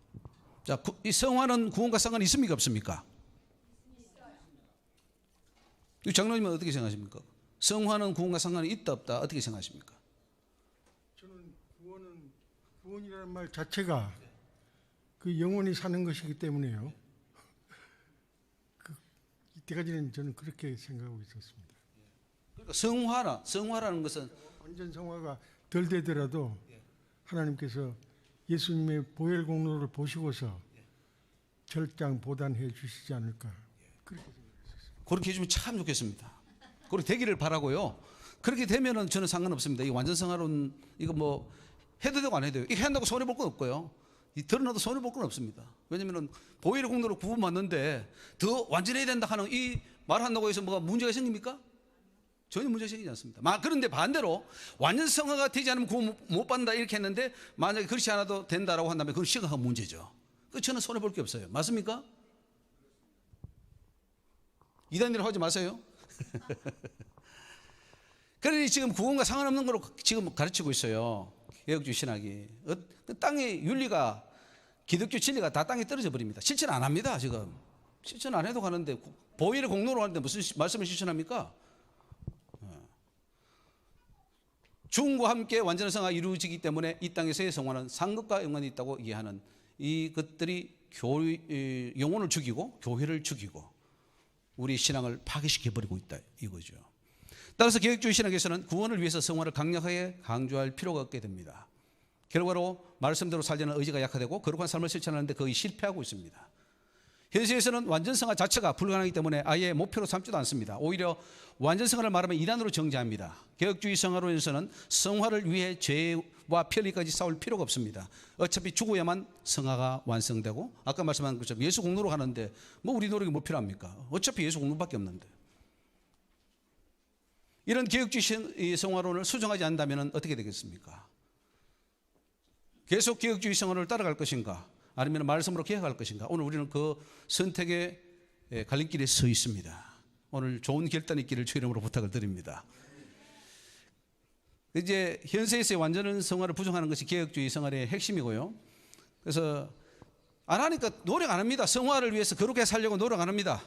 자, 이 성화는 구원과 상관이 있습니까? 없습니까? 장로님은 어떻게 생각하십니까? 성화는 구원과 상관이 있다 없다 어떻게 생각하십니까? 저는 구원이라는 말 자체가 그 영원히 사는 것이기 때문에요. 이때까지는 저는 그렇게 생각하고 있었습니다. 그러니까 성화라는 것은 완전 성화가 덜 되더라도 하나님께서 예수님의 보혈 공로를 보시고서 절장 보단해 주시지 않을까 그렇게 생각했었습니다. 그렇게 해주면 참 좋겠습니다. 그렇게 되기를 바라고요. 그렇게 되면은 저는 상관없습니다. 이 완전 성화론 이거 뭐 해도 되고 안 해도 돼요. 이거 한다고 손해 볼 건 없고요. 이 드러나도 손해 볼 건 없습니다. 왜냐면은 보혈의 공로로 구원받는데 더 완전해야 된다 하는 이 말한다고 해서 뭐가 문제가 생깁니까? 전혀 문제가 생기지 않습니다. 그런데 반대로 완전 성화가 되지 않으면 구원 못 받는다 이렇게 했는데 만약에 그렇지 않아도 된다라고 한다면 그건 심각한 문제죠. 그 저는 손해볼 게 없어요. 맞습니까? 이단이라고 하지 마세요. 그러니 지금 구원과 상관없는 걸로 지금 가르치고 있어요. 개혁주의 신학이. 그 땅의 윤리가 기독교 진리가 다 땅에 떨어져 버립니다. 실천 안 합니다. 지금 실천 안 해도 가는데 보혈의 공로로 하는데 무슨 말씀을 실천합니까? 죽음과 함께 완전한 성화가 이루어지기 때문에 이 땅에서의 성화는 상급과 연관이 있다고 이해하는 이것들이 영혼을 죽이고 교회를 죽이고 우리 신앙을 파괴시켜버리고 있다 이거죠. 따라서 개혁주의 신학에서는 구원을 위해서 성화를 강력하게 강조할 필요가 없게 됩니다. 결과로 말씀대로 살려는 의지가 약화되고 거룩한 삶을 실천하는데 거의 실패하고 있습니다. 현실에서는 완전성화 자체가 불가능하기 때문에 아예 목표로 삼지도 않습니다. 오히려 완전성화를 말하면 이단으로 정죄합니다. 개혁주의 성화론에서는 성화를 위해 죄와 편리까지 싸울 필요가 없습니다. 어차피 죽어야만 성화가 완성되고 아까 말씀한 것처럼 예수 공로로 가는데 뭐 우리 노력이 뭐 필요합니까? 어차피 예수 공로밖에 없는데. 이런 개혁주의 성화론을 수정하지 않는다면 어떻게 되겠습니까? 계속 개혁주의 성화론을 따라갈 것인가? 아니면 말씀으로 개혁할 것인가? 오늘 우리는 그 선택의 갈림길에 서 있습니다. 오늘 좋은 결단이 있기를 주의 이름으로 부탁을 드립니다. 이제 현세에서의 완전한 성화를 부정하는 것이 개혁주의 성화의 핵심이고요. 그래서 안 하니까 노력 안 합니다. 성화를 위해서 거룩하게 살려고 노력 안 합니다.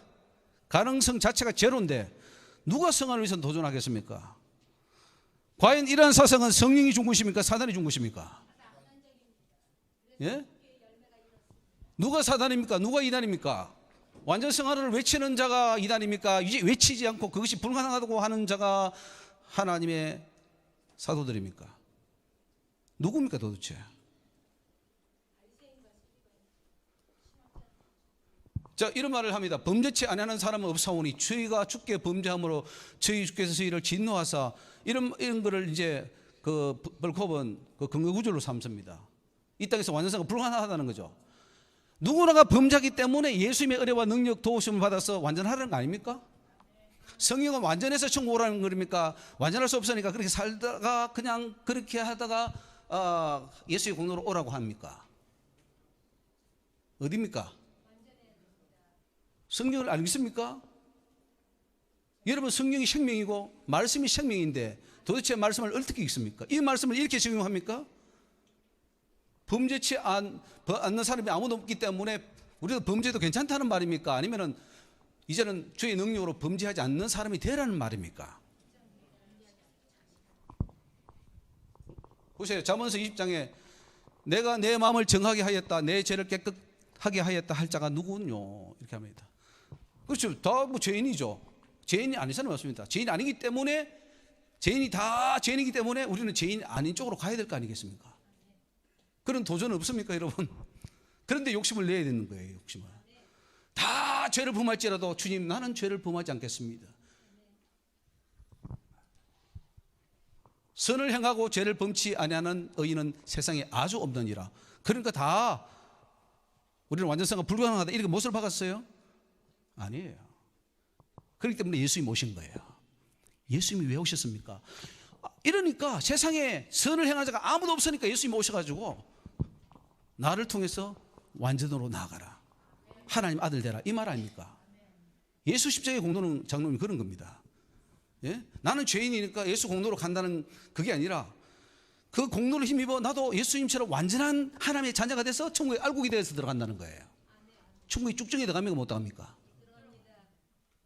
가능성 자체가 제로인데 누가 성화를 위해서 도전하겠습니까? 과연 이러한 사상은 성령이 준 것입니까? 사단이 준 것입니까? 예? 누가 사단입니까? 누가 이단입니까? 완전 성화를 외치는 자가 이단입니까? 외치지 않고 그것이 불가능하다고 하는 자가 하나님의 사도들입니까? 누굽니까 도대체? 자, 이런 말을 합니다. 범죄치 아니하는 사람은 없사오니 저희가 주께 범죄함으로 저희 주께서 저희를 진노하사 이런 거를 이제 그 벌컵은 그 근거 구절로 삼습니다. 이 땅에서 완전성가 불가능하다는 거죠. 누구나가 범죄하기 때문에 예수님의 은혜와 능력 도우심을 받아서 완전하라는 거 아닙니까? 성령은 완전해서 천국 오라는 겁니까? 완전할 수 없으니까 그렇게 살다가 그냥 그렇게 하다가 예수의 공로로 오라고 합니까? 어디입니까? 성령을 안 믿습니까? 여러분 성령이 생명이고 말씀이 생명인데 도대체 말씀을 어떻게 읽습니까? 이 말씀을 이렇게 적용합니까? 범죄치 않는 사람이 아무도 없기 때문에 우리도 범죄도 괜찮다는 말입니까? 아니면은 이제는 주의 능력으로 범죄하지 않는 사람이 되라는 말입니까? 보세요. 잠언서 20장에 내가 내 마음을 정하게 하였다, 내 죄를 깨끗하게 하였다 할 자가 누구뇨? 이렇게 합니다. 그렇죠. 다 뭐 죄인이죠. 죄인이 아닌 사람이 없습니다. 죄인이 아니기 때문에 죄인이 다 죄인이기 때문에 우리는 죄인 아닌 쪽으로 가야 될 거 아니겠습니까? 그런 도전 없습니까, 여러분? 그런데 욕심을 내야 되는 거예요, 욕심을. 다 죄를 범할지라도 주님 나는 죄를 범하지 않겠습니다. 선을 행하고 죄를 범치 아니하는 의인은 세상에 아주 없느니라. 그러니까 다 우리는 완전성가 불가능하다 이렇게 못을 박았어요? 아니에요. 그렇기 때문에 예수님이 오신 거예요. 예수님이 왜 오셨습니까? 이러니까 세상에 선을 행한 자가 아무도 없으니까 예수님이 오셔가지고 나를 통해서 완전으로 나아가라, 하나님 아들 되라, 이 말 아닙니까? 예수 십자가의 공로는 장로님이 그런 겁니다. 예? 나는 죄인이니까 예수 공로로 간다는 그게 아니라 그 공로를 힘입어 나도 예수님처럼 완전한 하나님의 자녀가 돼서 천국에 알곡이 되어서 들어간다는 거예요. 천국에 쭉정이 들어갑니까 못 들어갑니까?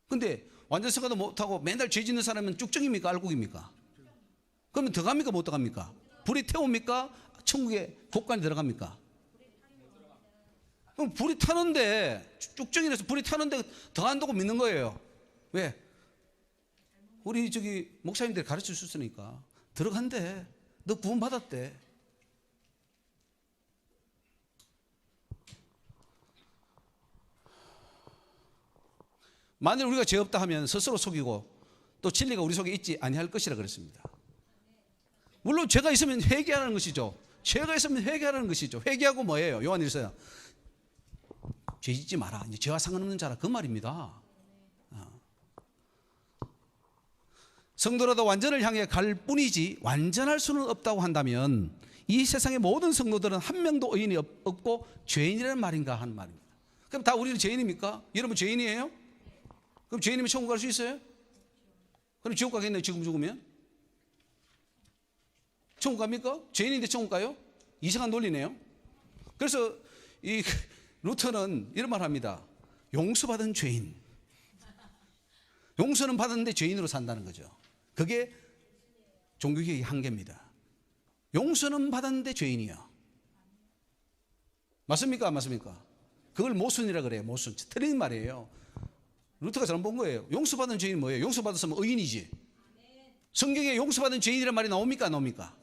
근데 완전 성화도 못하고 맨날 죄 짓는 사람은 쭉정입니까 알곡입니까? 그러면 들어갑니까 못 들어갑니까? 불이 태웁니까? 천국에 곳간에 들어갑니까? 그럼 불이 타는데 쭉정이라서 불이 타는데 더 한다고 믿는 거예요. 왜? 우리 저기 목사님들이 가르쳐 주셨으니까 들어간대. 너 구원 받았대. 만일 우리가 죄 없다 하면 스스로 속이고 또 진리가 우리 속에 있지 아니할 것이라 그랬습니다. 물론 죄가 있으면 회개하는 것이죠. 죄가 있으면 회개하는 것이죠. 회개하고 뭐예요? 요한일서 죄 짓지 마라. 이제 죄와 상관없는 자라 그 말입니다. 성도라도 완전을 향해 갈 뿐이지 완전할 수는 없다고 한다면 이 세상의 모든 성도들은 한 명도 의인이 없고 죄인이라는 말인가 하는 말입니다. 그럼 다 우리는 죄인입니까? 여러분 죄인이에요? 그럼 죄인이면 천국 갈 수 있어요? 그럼 지옥 가겠네요. 지금 죽으면? 천국 갑니까? 죄인인데 천국 가요? 이상한 논리네요. 그래서 이 루터는 이런 말 합니다. 용서받은 죄인. 용서는 받았는데 죄인으로 산다는 거죠. 그게 종교개혁의 한계입니다. 용서는 받았는데 죄인이야. 맞습니까? 안 맞습니까? 그걸 모순이라 그래요. 모순. 틀린 말이에요. 루터가 잘못 본 거예요. 용서받은 죄인이 뭐예요? 용서받았으면 의인이지. 성경에 용서받은 죄인이라는 말이 나옵니까? 안 나옵니까?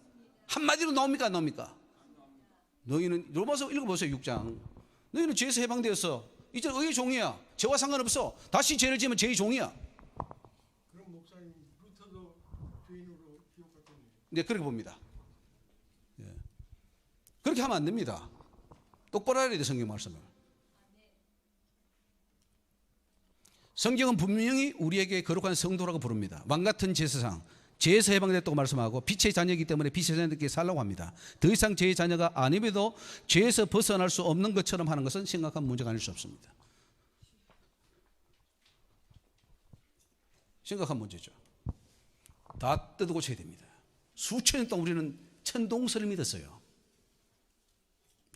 한마디로 나옵니까? 안 나옵니까? 너희는 로마서 읽어보세요. 6장. 너희는 죄에서 해방되었어. 이제 의의 종이야. 죄와 상관없어. 다시 죄를 지으면 죄의 종이야. 그럼 목사님 루터도 죄인으로 지옥 갔겠네요. 네, 그렇게 봅니다. 예. 그렇게 하면 안 됩니다. 똑바로 알아야 돼, 성경 말씀을. 성경은 분명히 우리에게 거룩한 성도라고 부릅니다. 왕같은 제사장, 죄에서 해방됐다고 말씀하고 빛의 자녀이기 때문에 빛의 자녀들께 살라고 합니다. 더 이상 죄의 자녀가 아님에도 죄에서 벗어날 수 없는 것처럼 하는 것은 심각한 문제가 아닐 수 없습니다. 심각한 문제죠. 다 뜯어 고쳐야 됩니다. 수천 년 동안 우리는 천동설을 믿었어요.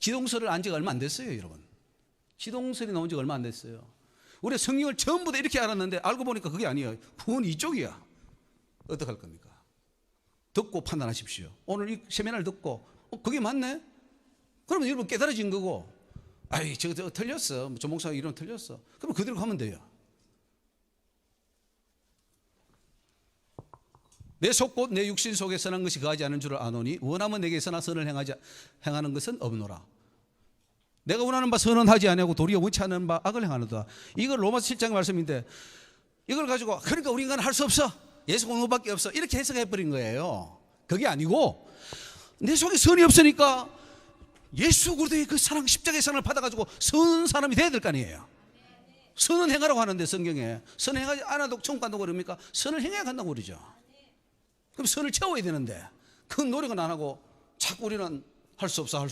지동설을 안 지가 얼마 안 됐어요, 여러분. 지동설이 나온 지가 얼마 안 됐어요. 우리 성경을 전부 다 이렇게 알았는데 알고 보니까 그게 아니에요. 그건 이쪽이야. 어떡할 겁니까? 듣고 판단하십시오. 오늘 이 세미나를 듣고 그게 맞네? 그러면 여러분 깨달아진 거고, 아이 저거 틀렸어. 저 목사가 이런 틀렸어. 그럼 그대로 가면 돼요. 내 속곧 내 육신 속에 선한 것이 거하지 않은 줄을 아노니 원하면 내게 선한 선을 행하는 것은 없노라. 내가 원하는 바 선은 하지 아니하고 도리어 원치 않는 바 악을 행하노다. 이걸 로마서 7장의 말씀인데 이걸 가지고 그러니까 우리 인간은 할 수 없어. 예수 공로밖에 없어. 이렇게 해석해버린 거예요. 그게 아니고 내 속에 선이 없으니까 예수 그리스도의 그 사랑 십자가의 사랑을 받아가지고 선한 사람이 돼야 될 거 아니에요. 선은 행하라고 하는데 성경에 선을 행하지 않아도 천국 간다고 그럽니까? 선을 행해야 간다고 그러죠. 그럼 선을 채워야 되는데 그 노력은 안 하고 자꾸 우리는 할 수 없어.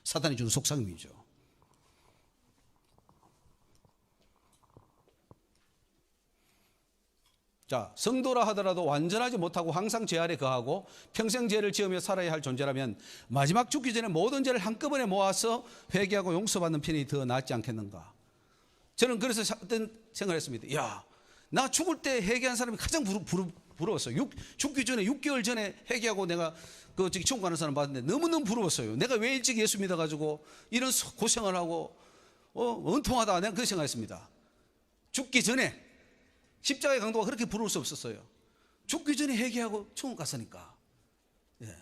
사단이 주는 속삭임이죠. 자, 성도라 하더라도 완전하지 못하고 항상 죄 아래 거하고 평생 죄를 지으며 살아야 할 존재라면 마지막 죽기 전에 모든 죄를 한꺼번에 모아서 회개하고 용서받는 편이 더 낫지 않겠는가. 저는 그래서 어떤 생각을 했습니다. 야, 나 죽을 때 회개한 사람이 가장 부러웠어요. 죽기 전에 6개월 전에 회개하고 내가 그 저기 천국 가는 사람 봤는데 너무너무 부러웠어요. 내가 왜 일찍 예수 믿어가지고 이런 고생을 하고 은통하다. 내가 그 생각했습니다. 죽기 전에 십자가의 강도가 그렇게 부러울 수 없었어요. 죽기 전에 회개하고 천국 갔으니까. 예.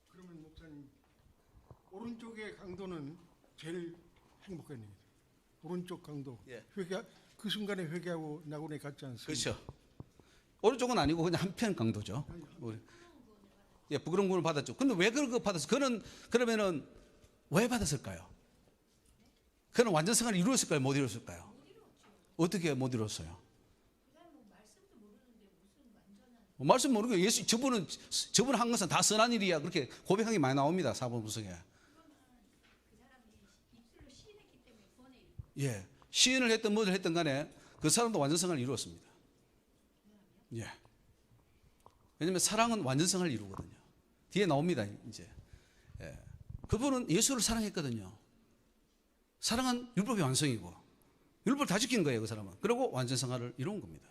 그러면 목사님 오른쪽의 강도는 제일 행복하네요. 오른쪽 강도. 예. 그 순간에 회개하고 낙원에 갔지 않습니까? 그렇죠. 오른쪽은 아니고 그냥 한편 강도죠. 예, 부끄러운 구원을 받았죠. 근데 왜 그런 거 받았어? 그러면은 왜 받았을까요? 그는 완전성을 이루었을까요? 못 이루었을까요? 어떻게 못 이루었어요? 말씀 모르고 예수 저분은 한 것은 다 선한 일이야. 그렇게 고백한 게 많이 나옵니다. 사본부석에. 예, 시인을 했든 뭐를 했든 간에 그 사람도 완전성을 이루었습니다. 예. 왜냐하면 사랑은 완전성을 이루거든요. 뒤에 나옵니다. 이제 예. 그분은 예수를 사랑했거든요. 사랑은 율법의 완성이고 율법을 다 지킨 거예요. 그 사람은. 그리고 완전성을 이룬 겁니다.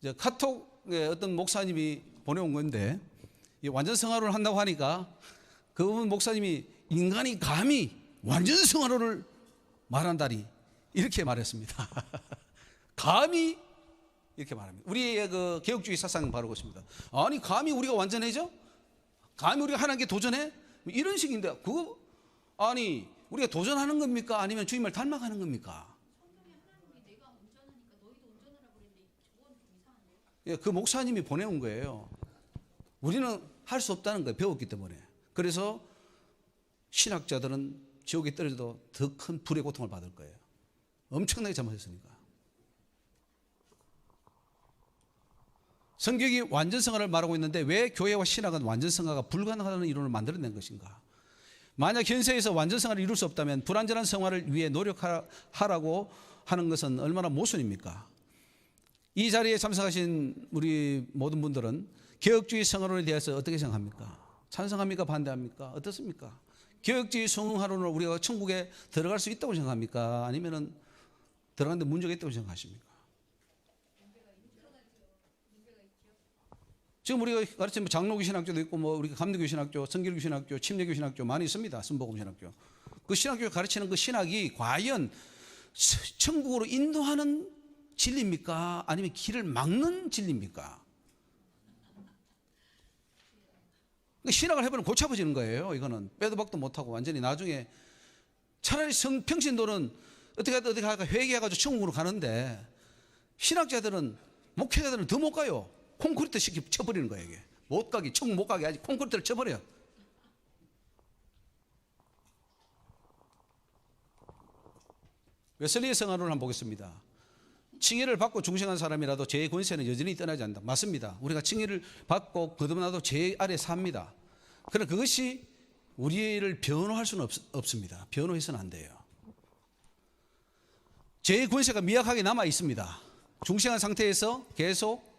이제 카톡에 어떤 목사님이 보내온 건데 완전성화를 한다고 하니까 그분 목사님이 인간이 감히 완전성화를 말한다니 이렇게 말했습니다. 감히 이렇게 말합니다. 우리의 그 개혁주의 사상은 바로 그렇습니다. 아니 감히 우리가 완전해져? 감히 우리가 하나님께 도전해? 이런 식인데 그거 아니 우리가 도전하는 겁니까? 아니면 주님을 닮아가는 겁니까? 예, 그 목사님이 보내온 거예요. 우리는 할 수 없다는 거예요. 배웠기 때문에. 그래서 신학자들은 지옥에 떨어져도 더 큰 불의 고통을 받을 거예요. 엄청나게 잘못했으니까. 성경이 완전성화를 말하고 있는데 왜 교회와 신학은 완전성화가 불가능하다는 이론을 만들어낸 것인가? 만약 현세에서 완전성화를 이룰 수 없다면 불완전한 성화를 위해 노력하라고 하는 것은 얼마나 모순입니까? 이 자리에 참석하신 우리 모든 분들은 개혁주의 성화론에 대해서 어떻게 생각합니까? 찬성합니까? 반대합니까? 어떻습니까? 개혁주의 성화론으로 우리가 천국에 들어갈 수 있다고 생각합니까? 아니면은 들어가는데 문제가 있다고 생각하십니까? 지금 우리가 가르치는 장로교 신학교도 있고 뭐 우리가 감리교 신학교, 성결교 신학교, 침례교 신학교 많이 있습니다. 순복음 신학교. 그 신학교 가르치는 그 신학이 과연 천국으로 인도하는 진리입니까? 아니면 길을 막는 진리입니까? 신학을 해보면 골치 아파지는 거예요. 이거는 빼도 박도 못하고 완전히 나중에 차라리 평신도는 어떻게 할까 회개해가지고 천국으로 가는데 신학자들은 목회자들은 더 못 가요. 콘크리트 쳐버리는 거예요. 이게 못 가게 천국 못 가게 아직 콘크리트를 쳐버려. 웨슬리의 성화론을 한번 보겠습니다. 칭의를 받고 중생한 사람이라도 죄의 권세는 여전히 떠나지 않는다. 맞습니다. 우리가 칭의를 받고 거듭나도 죄 아래 삽니다. 그러나 그것이 우리를 변호할 수는 없습니다. 변호해서는 안 돼요. 죄의 권세가 미약하게 남아 있습니다. 중생한 상태에서 계속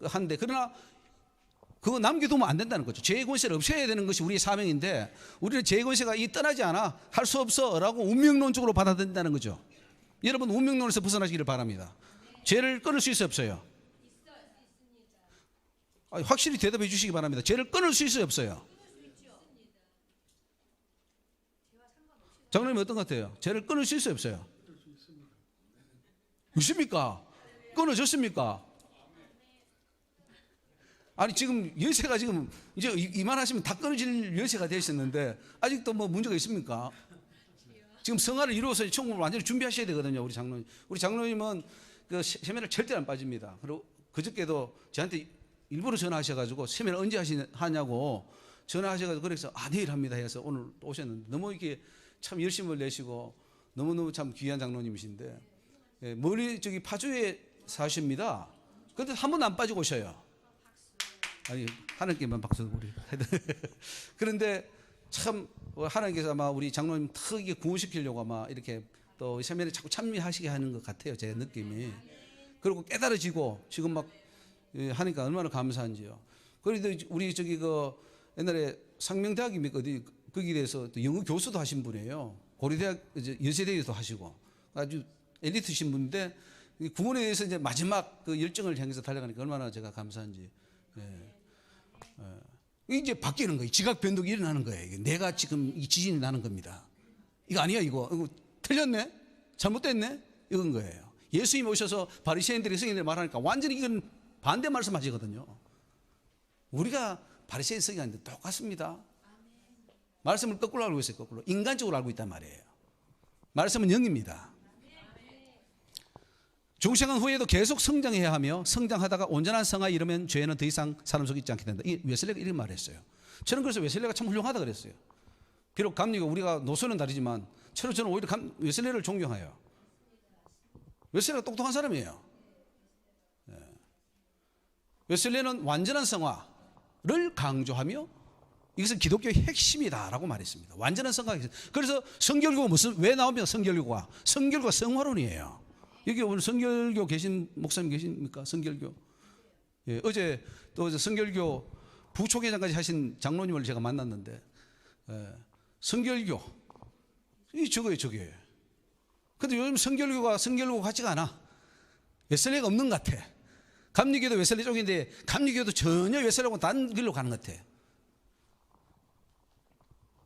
한데 그러나 그거 남겨두면 안 된다는 거죠. 죄의 권세를 없애야 되는 것이 우리의 사명인데 우리는 죄의 권세가 떠나지 않아 할 수 없어라고 운명론적으로 받아들인다는 거죠. 여러분 운명론에서 벗어나시기를 바랍니다. 죄를 끊을 수 있어요 없어요? 확실히 대답해 주시기 바랍니다. 죄를 끊을 수 있어요 없어요? 장로님 어떤 것 같아요? 죄를 끊을 수 있어요 없어요? 있습니까? 끊어졌습니까? 아니 지금 열쇠가 지금 이제 이만하시면 다 끊어질 열쇠가 되셨는데 아직도 뭐 문제가 있습니까? 지금 성화를 이루어서 천국을 완전히 준비하셔야 되거든요. 우리 장로님. 우리 장로님은 그 세면을 절대 안 빠집니다. 그리고 그저께도 저한테 일부러 전화하셔가지고 세면 언제 하냐고 전화하셔가지고 그래서 내일 합니다 해서 오늘 또 오셨는데 너무 이렇게 참 열심을 내시고 너무너무 참 귀한 장로님이신데 멀리 저기 파주에 사십니다. 근데 한 번도 안 빠지고 오셔요. 아니 하나님께만 박수 우리. 그런데 참 하나님께서 아마 우리 장로님 특이하게 구원시키려고 아마 이렇게 또 세면에 자꾸 참여하시게 하는 것 같아요. 제 느낌이. 그리고 깨달아지고 지금 막 하니까 얼마나 감사한지요. 그래도 우리 저기 그 옛날에 상명대학입니까 어디 거기에 대해서 또 영어 교수도 하신 분이에요. 고려대학 여세대에도 하시고 아주 엘리트신 분인데 구원에 대해서 이제 마지막 그 열정을 향해서 달려가니까 얼마나 제가 감사한지. 이제 바뀌는 거예요. 지각 변동이 일어나는 거예요. 이게 내가 지금 이 지진이 나는 겁니다. 이거 아니야 이거 틀렸네? 잘못됐네? 이건 거예요. 예수님이 오셔서 바리새인들이 성인들 말하니까 완전히 이건 반대 말씀하시거든요. 우리가 바리새인 성인인데 똑같습니다. 말씀을 거꾸로 알고 있어요. 거꾸로 인간적으로 알고 있단 말이에요. 말씀은 영입니다. 중생한 후에도 계속 성장해야 하며 성장하다가 온전한 성화에 이르면 죄는 더 이상 사람 속에 있지 않게 된다. 웨슬레가 이렇게 말했어요. 저는 그래서 웨슬레가 참 훌륭하다 그랬어요. 비록 감리가 우리가 노선은 다르지만 저는 오히려 웨슬레를 존경해요. 웨슬레가 똑똑한 사람이에요. 웨슬레는 완전한 성화를 강조하며 이것은 기독교의 핵심이다라고 말했습니다. 완전한 성화. 그래서 성결교가 왜 나옵니까? 성결교가 성화론이에요. 여기 오늘 성결교 계신 목사님 계십니까? 성결교. 예, 어제 성결교 부총회장까지 하신 장로님을 제가 만났는데 성결교 저거예요. 근데 요즘 성결교가 같지가 않아. 웨슬레가 없는 것 같아. 감리교도 웨슬레 쪽인데 감리교도 전혀 웨슬레하고는 다른 길로 가는 것 같아.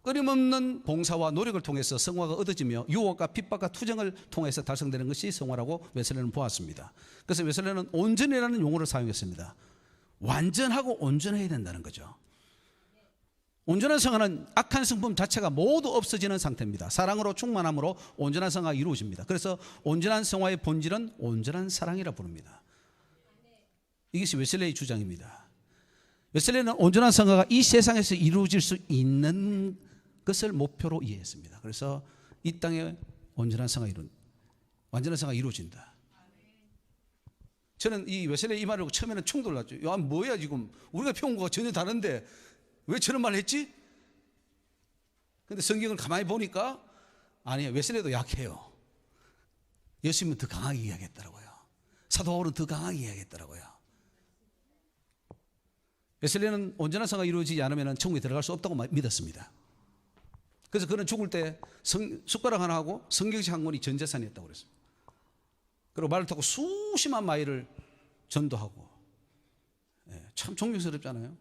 끊임없는 봉사와 노력을 통해서 성화가 얻어지며 유혹과 핍박과 투정을 통해서 달성되는 것이 성화라고 웨슬레는 보았습니다. 그래서 웨슬레는 온전이라는 용어를 사용했습니다. 완전하고 온전해야 된다는 거죠. 온전한 성화는 악한 성품 자체가 모두 없어지는 상태입니다. 사랑으로 충만함으로 온전한 성화가 이루어집니다. 그래서 온전한 성화의 본질은 온전한 사랑이라 부릅니다. 이것이 웨슬레의 주장입니다. 웨슬레는 온전한 성화가 이 세상에서 이루어질 수 있는 것을 목표로 이해했습니다. 그래서 이 땅에 온전한 성화 이룬 완전한 성화가 이루어진다. 저는 이 웨슬레이 이 말을 듣고 처음에는 충돌났죠. 야, 뭐야 지금 우리가 배운 거가 전혀 다른데 왜 저런 말을 했지? 근데 성경을 가만히 보니까 아니에요. 웨슬레이도 약해요. 예수님은 더 강하게 이야기했더라고요. 사도 바울은 더 강하게 이야기했더라고요. 웨슬레이는 온전한 성화가 이루어지지 않으면 천국에 들어갈 수 없다고 믿었습니다. 그래서 그는 죽을 때 숟가락 하나 하고 성경책 한 권이 전 재산이었다고 그랬습니다. 그리고 말을 타고 수십만 마일을 전도하고, 참 존경스럽잖아요.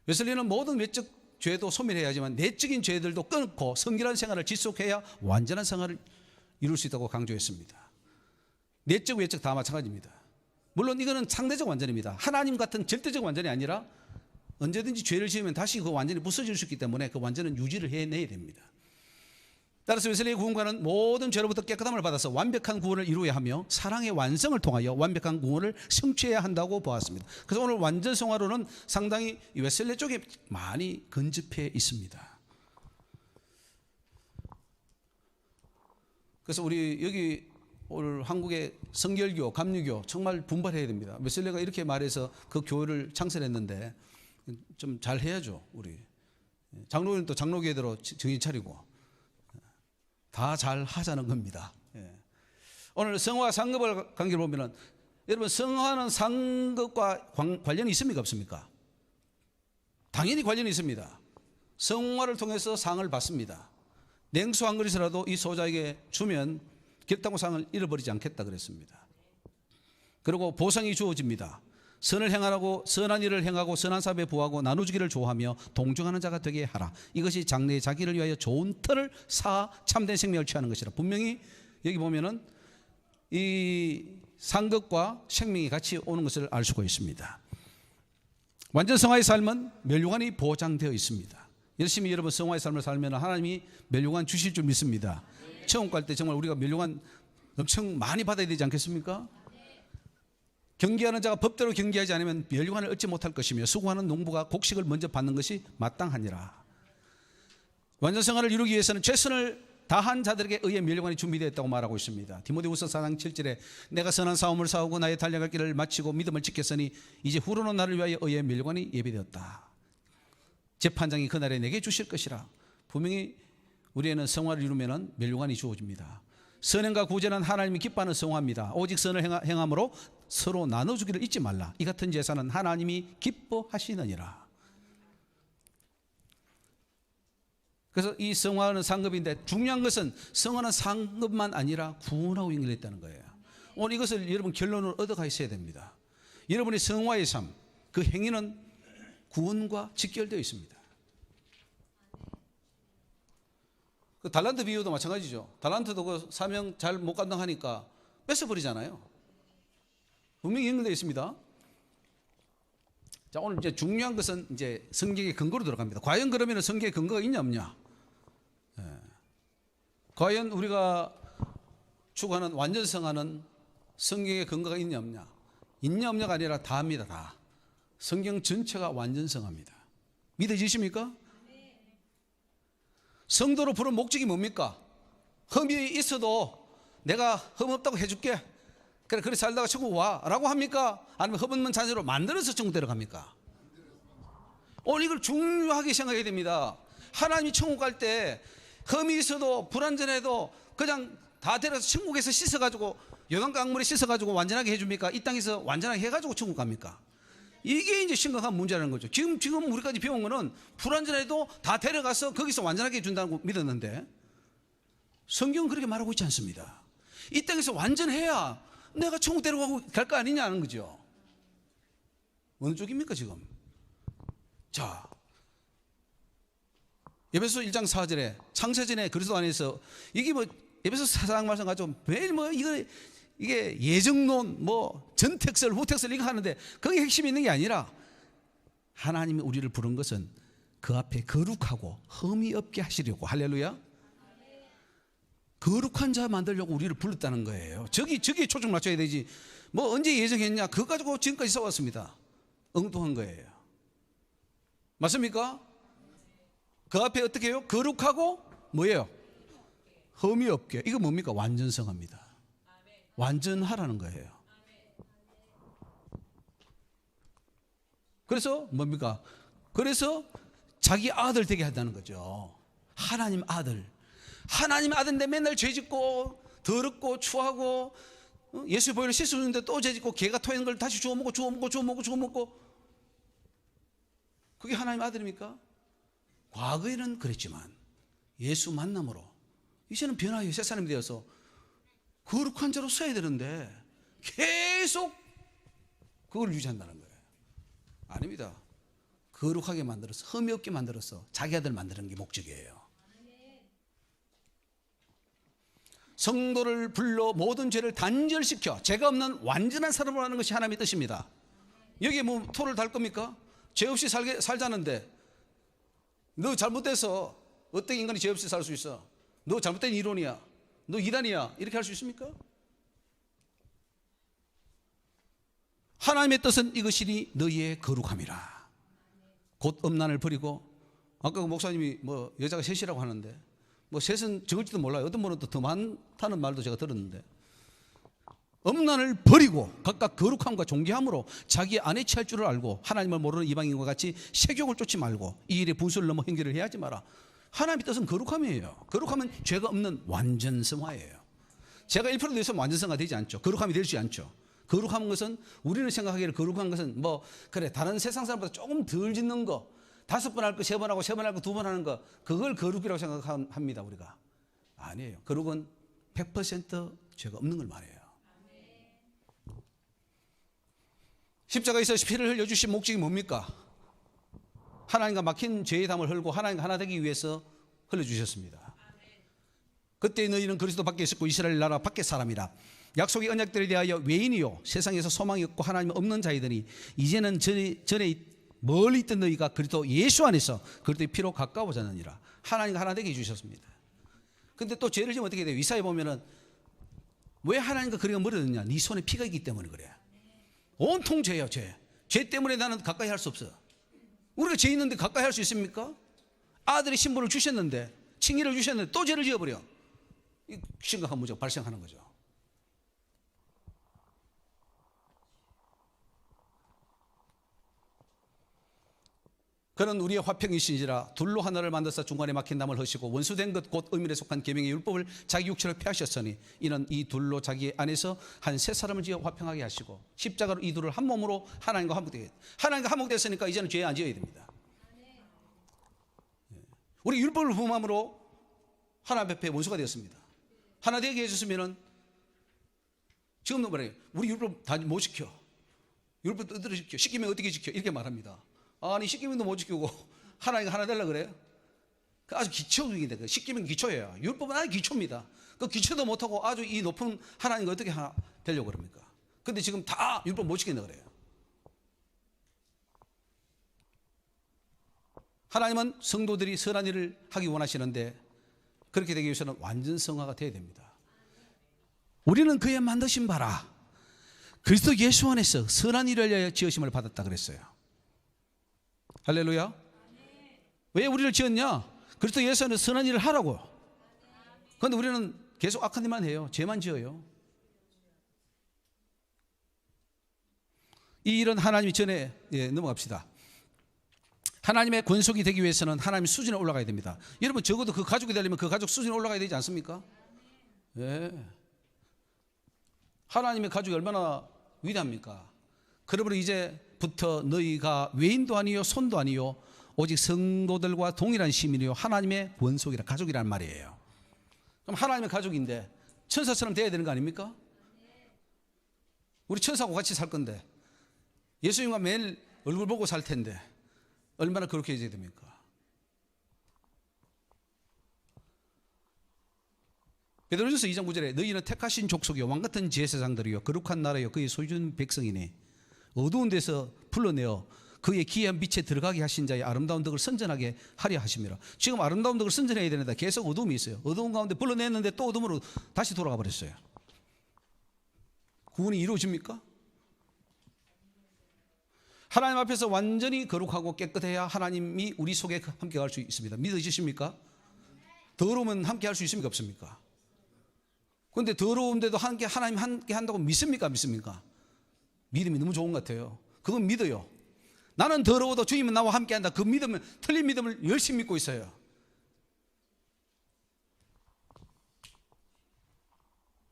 웨슬리는 모든 외적 죄도 소멸해야 하지만 내적인 죄들도 끊고 성결한 생활을 지속해야 완전한 생활을 이룰 수 있다고 강조했습니다. 내적 외적 다 마찬가지입니다. 물론 이거는 상대적 완전입니다. 하나님 같은 절대적 완전이 아니라 언제든지 죄를 지으면 다시 그 완전이 부서질 수 있기 때문에 그 완전은 유지를 해내야 됩니다. 따라서 웨슬리의 구원과는 모든 죄로부터 깨끗함을 받아서 완벽한 구원을 이루어야 하며 사랑의 완성을 통하여 완벽한 구원을 성취해야 한다고 보았습니다. 그래서 오늘 완전 성화로는 상당히 웨슬리 쪽에 많이 근접해 있습니다. 그래서 우리 여기 오늘 한국의 성결교, 감리교 정말 분발해야 됩니다. 웨슬리가 이렇게 말해서 그 교회를 창설했는데 좀 잘 해야죠. 우리 장로는 또 장로교회대로 정신 차리고 다 잘 하자는 겁니다. 오늘 성화 상급을 관계를 보면은 여러분 성화는 상급과 관련이 있습니까 없습니까? 당연히 관련이 있습니다. 성화를 통해서 상을 받습니다. 냉수 한 그릇이라도 이 소자에게 주면 결단코 상을 잃어버리지 않겠다 그랬습니다. 그리고 보상이 주어집니다. 선을 행하라고 선한 일을 행하고 선한 사업에 부하고 나누주기를 좋아하며 동정하는 자가 되게 하라. 이것이 장래의 자기를 위하여 좋은 터를 쌓아 참된 생명을 취하는 것이라. 분명히 여기 보면은 이 상급과 생명이 같이 오는 것을 알 수가 있습니다. 완전 성화의 삶은 멸류관이 보장되어 있습니다. 열심히 여러분 성화의 삶을 살면 하나님이 멸류관 주실 줄 믿습니다. 천국 갈 때 정말 우리가 멸류관 엄청 많이 받아야 되지 않겠습니까? 경계하는 자가 법대로 경계하지 않으면 멸류관을 얻지 못할 것이며 수고하는 농부가 곡식을 먼저 받는 것이 마땅하니라. 완전 성화를 이루기 위해서는 최선을 다한 자들에게 의해 멸류관이 준비되었다고 말하고 있습니다. 디모데후서 4장 7절에 내가 선한 싸움을 싸우고 나의 달려갈 길을 마치고 믿음을 지켰으니 이제 후로는 나를 위하여 의해 멸류관이 예비되었다. 재판장이 그날에 내게 주실 것이라. 분명히 우리에는 성화를 이루면 멸류관이 주어집니다. 선행과 구제는 하나님이 기뻐하는 성화입니다. 오직 선을 행함으로 서로 나눠주기를 잊지 말라. 이 같은 제사는 하나님이 기뻐하시느니라. 그래서 이 성화는 상급인데 중요한 것은 성화는 상급만 아니라 구원하고 연결했다는 거예요. 오늘 이것을 여러분 결론을 얻어가 있어야 됩니다. 여러분의 성화의 삶, 그 행위는 구원과 직결되어 있습니다. 그 달란트 비유도 마찬가지죠. 달란트도 그 사명 잘 못 감당하니까 뺏어버리잖아요. 분명히 연결되어 있습니다. 자, 오늘 이제 중요한 것은 이제 성경의 근거로 들어갑니다. 과연 그러면 성경의 근거가 있냐 없냐? 과연 우리가 추구하는 완전 성화는 성경의 근거가 있냐 없냐? 있냐 없냐가 아니라 다입니다. 다. 성경 전체가 완전 성화입니다. 믿어지십니까? 성도로 부른 목적이 뭡니까? 흠이 있어도 내가 흠 없다고 해줄게. 그래 살다가 천국 와 라고 합니까? 아니면 흠 없는 자녀로 만들어서 천국 데려갑니까? 오늘 이걸 중요하게 생각해야 됩니다. 하나님이 천국 갈 때 흠이 있어도 불완전해도 그냥 다 데려서 천국에서 씻어가지고 요단강물에 씻어가지고 완전하게 해줍니까? 이 땅에서 완전하게 해가지고 천국 갑니까? 이게 이제 심각한 문제라는 거죠. 지금 우리까지 배운 거는 불완전해도 다 데려가서 거기서 완전하게 해준다고 믿었는데 성경은 그렇게 말하고 있지 않습니다. 이 땅에서 완전해야 내가 천국 데려가고 갈 거 아니냐는 거죠. 어느 쪽입니까 지금? 자, 에베소 1장 4절에 창세전에 그리스도 안에서 이게 뭐 에베소 4장 말씀 가지고 매일 뭐 이게 예정론 뭐 전택설 후택설 이거 하는데 거기에 핵심이 있는 게 아니라 하나님이 우리를 부른 것은 그 앞에 거룩하고 흠이 없게 하시려고. 할렐루야. 거룩한 자 만들려고 우리를 불렀다는 거예요. 저기에 초점 맞춰야 되지. 뭐 언제 예정했냐 그거 가지고 지금까지 써왔습니다. 엉뚱한 거예요. 맞습니까? 그 앞에 어떻게 해요? 거룩하고 뭐예요? 흠이 없게. 이거 뭡니까? 완전성합니다. 완전하라는 거예요. 그래서 뭡니까? 그래서 자기 아들 되게 한다는 거죠. 하나님 아들. 하나님 아들인데 맨날 죄짓고 더럽고 추하고 예수 보혈로 씻어주는데 또 죄짓고 개가 토하는 걸 다시 주워 먹고 그게 하나님 아들입니까? 과거에는 그랬지만 예수 만남으로 이제는 변화의 새 사람이 되어서 거룩한 자로 써야 되는데 계속 그걸 유지한다는 거예요. 아닙니다. 거룩하게 만들어서 흠이 없게 만들어서 자기 아들 만드는 게 목적이에요. 성도를 불러 모든 죄를 단절시켜 죄가 없는 완전한 사람으로 하는 것이 하나님의 뜻입니다. 여기에 뭐 토를 달 겁니까? 죄 없이 살자는데 너 잘못돼서 어떻게 인간이 죄 없이 살 수 있어? 너 잘못된 이론이야. 너 이단이야. 이렇게 할 수 있습니까? 하나님의 뜻은 이것이니 너희의 거룩함이라. 곧 음란을 버리고, 아까 그 목사님이 뭐 여자가 셋이라고 하는데 뭐 셋은 적을지도 몰라요. 어떤 분은 또 더 많다는 말도 제가 들었는데, 음란을 버리고 각각 거룩함과 존귀함으로 자기 안에 취할 줄을 알고 하나님을 모르는 이방인과 같이 세욕을 쫓지 말고 이 일에 분수를 넘어 행위를 해야 하지 마라. 하나님의 뜻은 거룩함이에요. 거룩함은 죄가 없는 완전성화예요. 죄가 1% 있으면 완전성화 되지 않죠. 거룩함이 되지 않죠. 거룩한 것은 우리는 생각하기를 거룩한 것은 뭐 그래 다른 세상 사람보다 조금 덜 짓는 거, 5번 할 거 3번 하고 3번 할 거 2번 하는 거, 그걸 거룩이라고 생각합니다. 우리가 아니에요. 거룩은 100% 죄가 없는 걸 말해요. 십자가에서 피를 흘려주신 목적이 뭡니까? 하나님과 막힌 죄의 담을 흘고 하나님과 하나 되기 위해서 흘려주셨습니다. 그때 너희는 그리스도 밖에 있었고 이스라엘 나라 밖의 사람이라. 약속의 언약들에 대하여 외인이요 세상에서 소망이 없고 하나님 없는 자이더니 이제는 전에 멀리 있던 너희가 그리스도 예수 안에서 그리스도의 피로 가까워졌느니라. 하나님과 하나 되게 해주셨습니다. 근데 또 죄를 지면 어떻게 돼요? 이사야 보면은 왜 하나님과 거리가 멀어졌냐? 네 손에 피가 있기 때문에 그래. 온통 죄야. 죄 때문에 나는 가까이 할 수 없어. 우리가 죄 있는데 가까이 할 수 있습니까? 아들의 신분을 주셨는데, 칭의를 주셨는데 또 죄를 지어버려. 심각한 문제가 발생하는 거죠. 그는 우리의 화평이시니라. 둘로 하나를 만드사 중간에 막힌 담을 허시고 원수된 것 곧 의미에 속한 계명의 율법을 자기 육체로 폐하셨으니 이는 이 둘로 자기 안에서 한 세 사람을 지어 화평하게 하시고 십자가로 이 둘을 한 몸으로 하나님과 화목되게. 하나님과 화목됐으니까 이제는 죄 안 지어야 됩니다. 우리 율법을 범함으로 하나님 앞에 원수가 되었습니다. 하나 되게 해줬으면은 지금도 말해요. 우리 율법 다 못 지켜. 율법 뜻대로 지켜. 시키면 어떻게 지켜? 이렇게 말합니다. 아니 시키면도 못 지키고 하나님과 하나 되려고 그래요? 아주 기초적인데 그 시키면 기초예요. 율법은 아주 기초입니다. 그 기초도 못하고 아주 이 높은 하나님과 어떻게 하나 되려고 그럽니까? 근데 지금 다 율법 못 지킨다 그래요. 하나님은 성도들이 선한 일을 하기 원하시는데 그렇게 되기 위해서는 완전 성화가 되어야 됩니다. 우리는 그의 만드신 바라 그리스도 예수 안에서 선한 일을 위하여 지으심을 받았다 그랬어요. 할렐루야. 왜 우리를 지었냐? 그리스도 예수 안에서 선한 일을 하라고. 그런데 우리는 계속 악한 일만 해요. 죄만 지어요. 이 일은 하나님이 전에 넘어갑시다. 하나님의 권속이 되기 위해서는 하나님 수준에 올라가야 됩니다. 여러분 적어도 그 가족이 되려면 그 가족 수준에 올라가야 되지 않습니까? 예. 하나님의 가족이 얼마나 위대합니까? 그러므로 이제부터 너희가 외인도 아니요 손도 아니요 오직 성도들과 동일한 시민이요 하나님의 원속이라 가족이란 말이에요. 그럼 하나님의 가족인데 천사처럼 돼야 되는 거 아닙니까? 우리 천사하고 같이 살 건데 예수님과 매일 얼굴 보고 살 텐데 얼마나 그렇게 해야 됩니까? 베드로전서 2장 9절에 너희는 택하신 족속이요 왕같은 제사장들이요 거룩한 나라요 그의 소유준 백성이니 어두운 데서 불러내어 그의 기이한 빛에 들어가게 하신 자의 아름다운 덕을 선전하게 하려 하심이라. 지금 아름다운 덕을 선전해야 되는데 계속 어둠이 있어요. 어두운 가운데 불러냈는데 또 어둠으로 다시 돌아가 버렸어요. 구원이 이루어집니까? 하나님 앞에서 완전히 거룩하고 깨끗해야 하나님이 우리 속에 함께 갈 수 있습니다. 믿어지십니까? 더러우면 함께 할 수 있습니까? 없습니까? 그런데 더러운데도 하나님 함께 한다고 믿습니까? 믿습니까? 믿음이 너무 좋은 것 같아요. 그건 믿어요. 나는 더러워도 주님은 나와 함께 한다. 그 믿음은, 틀린 믿음을 열심히 믿고 있어요.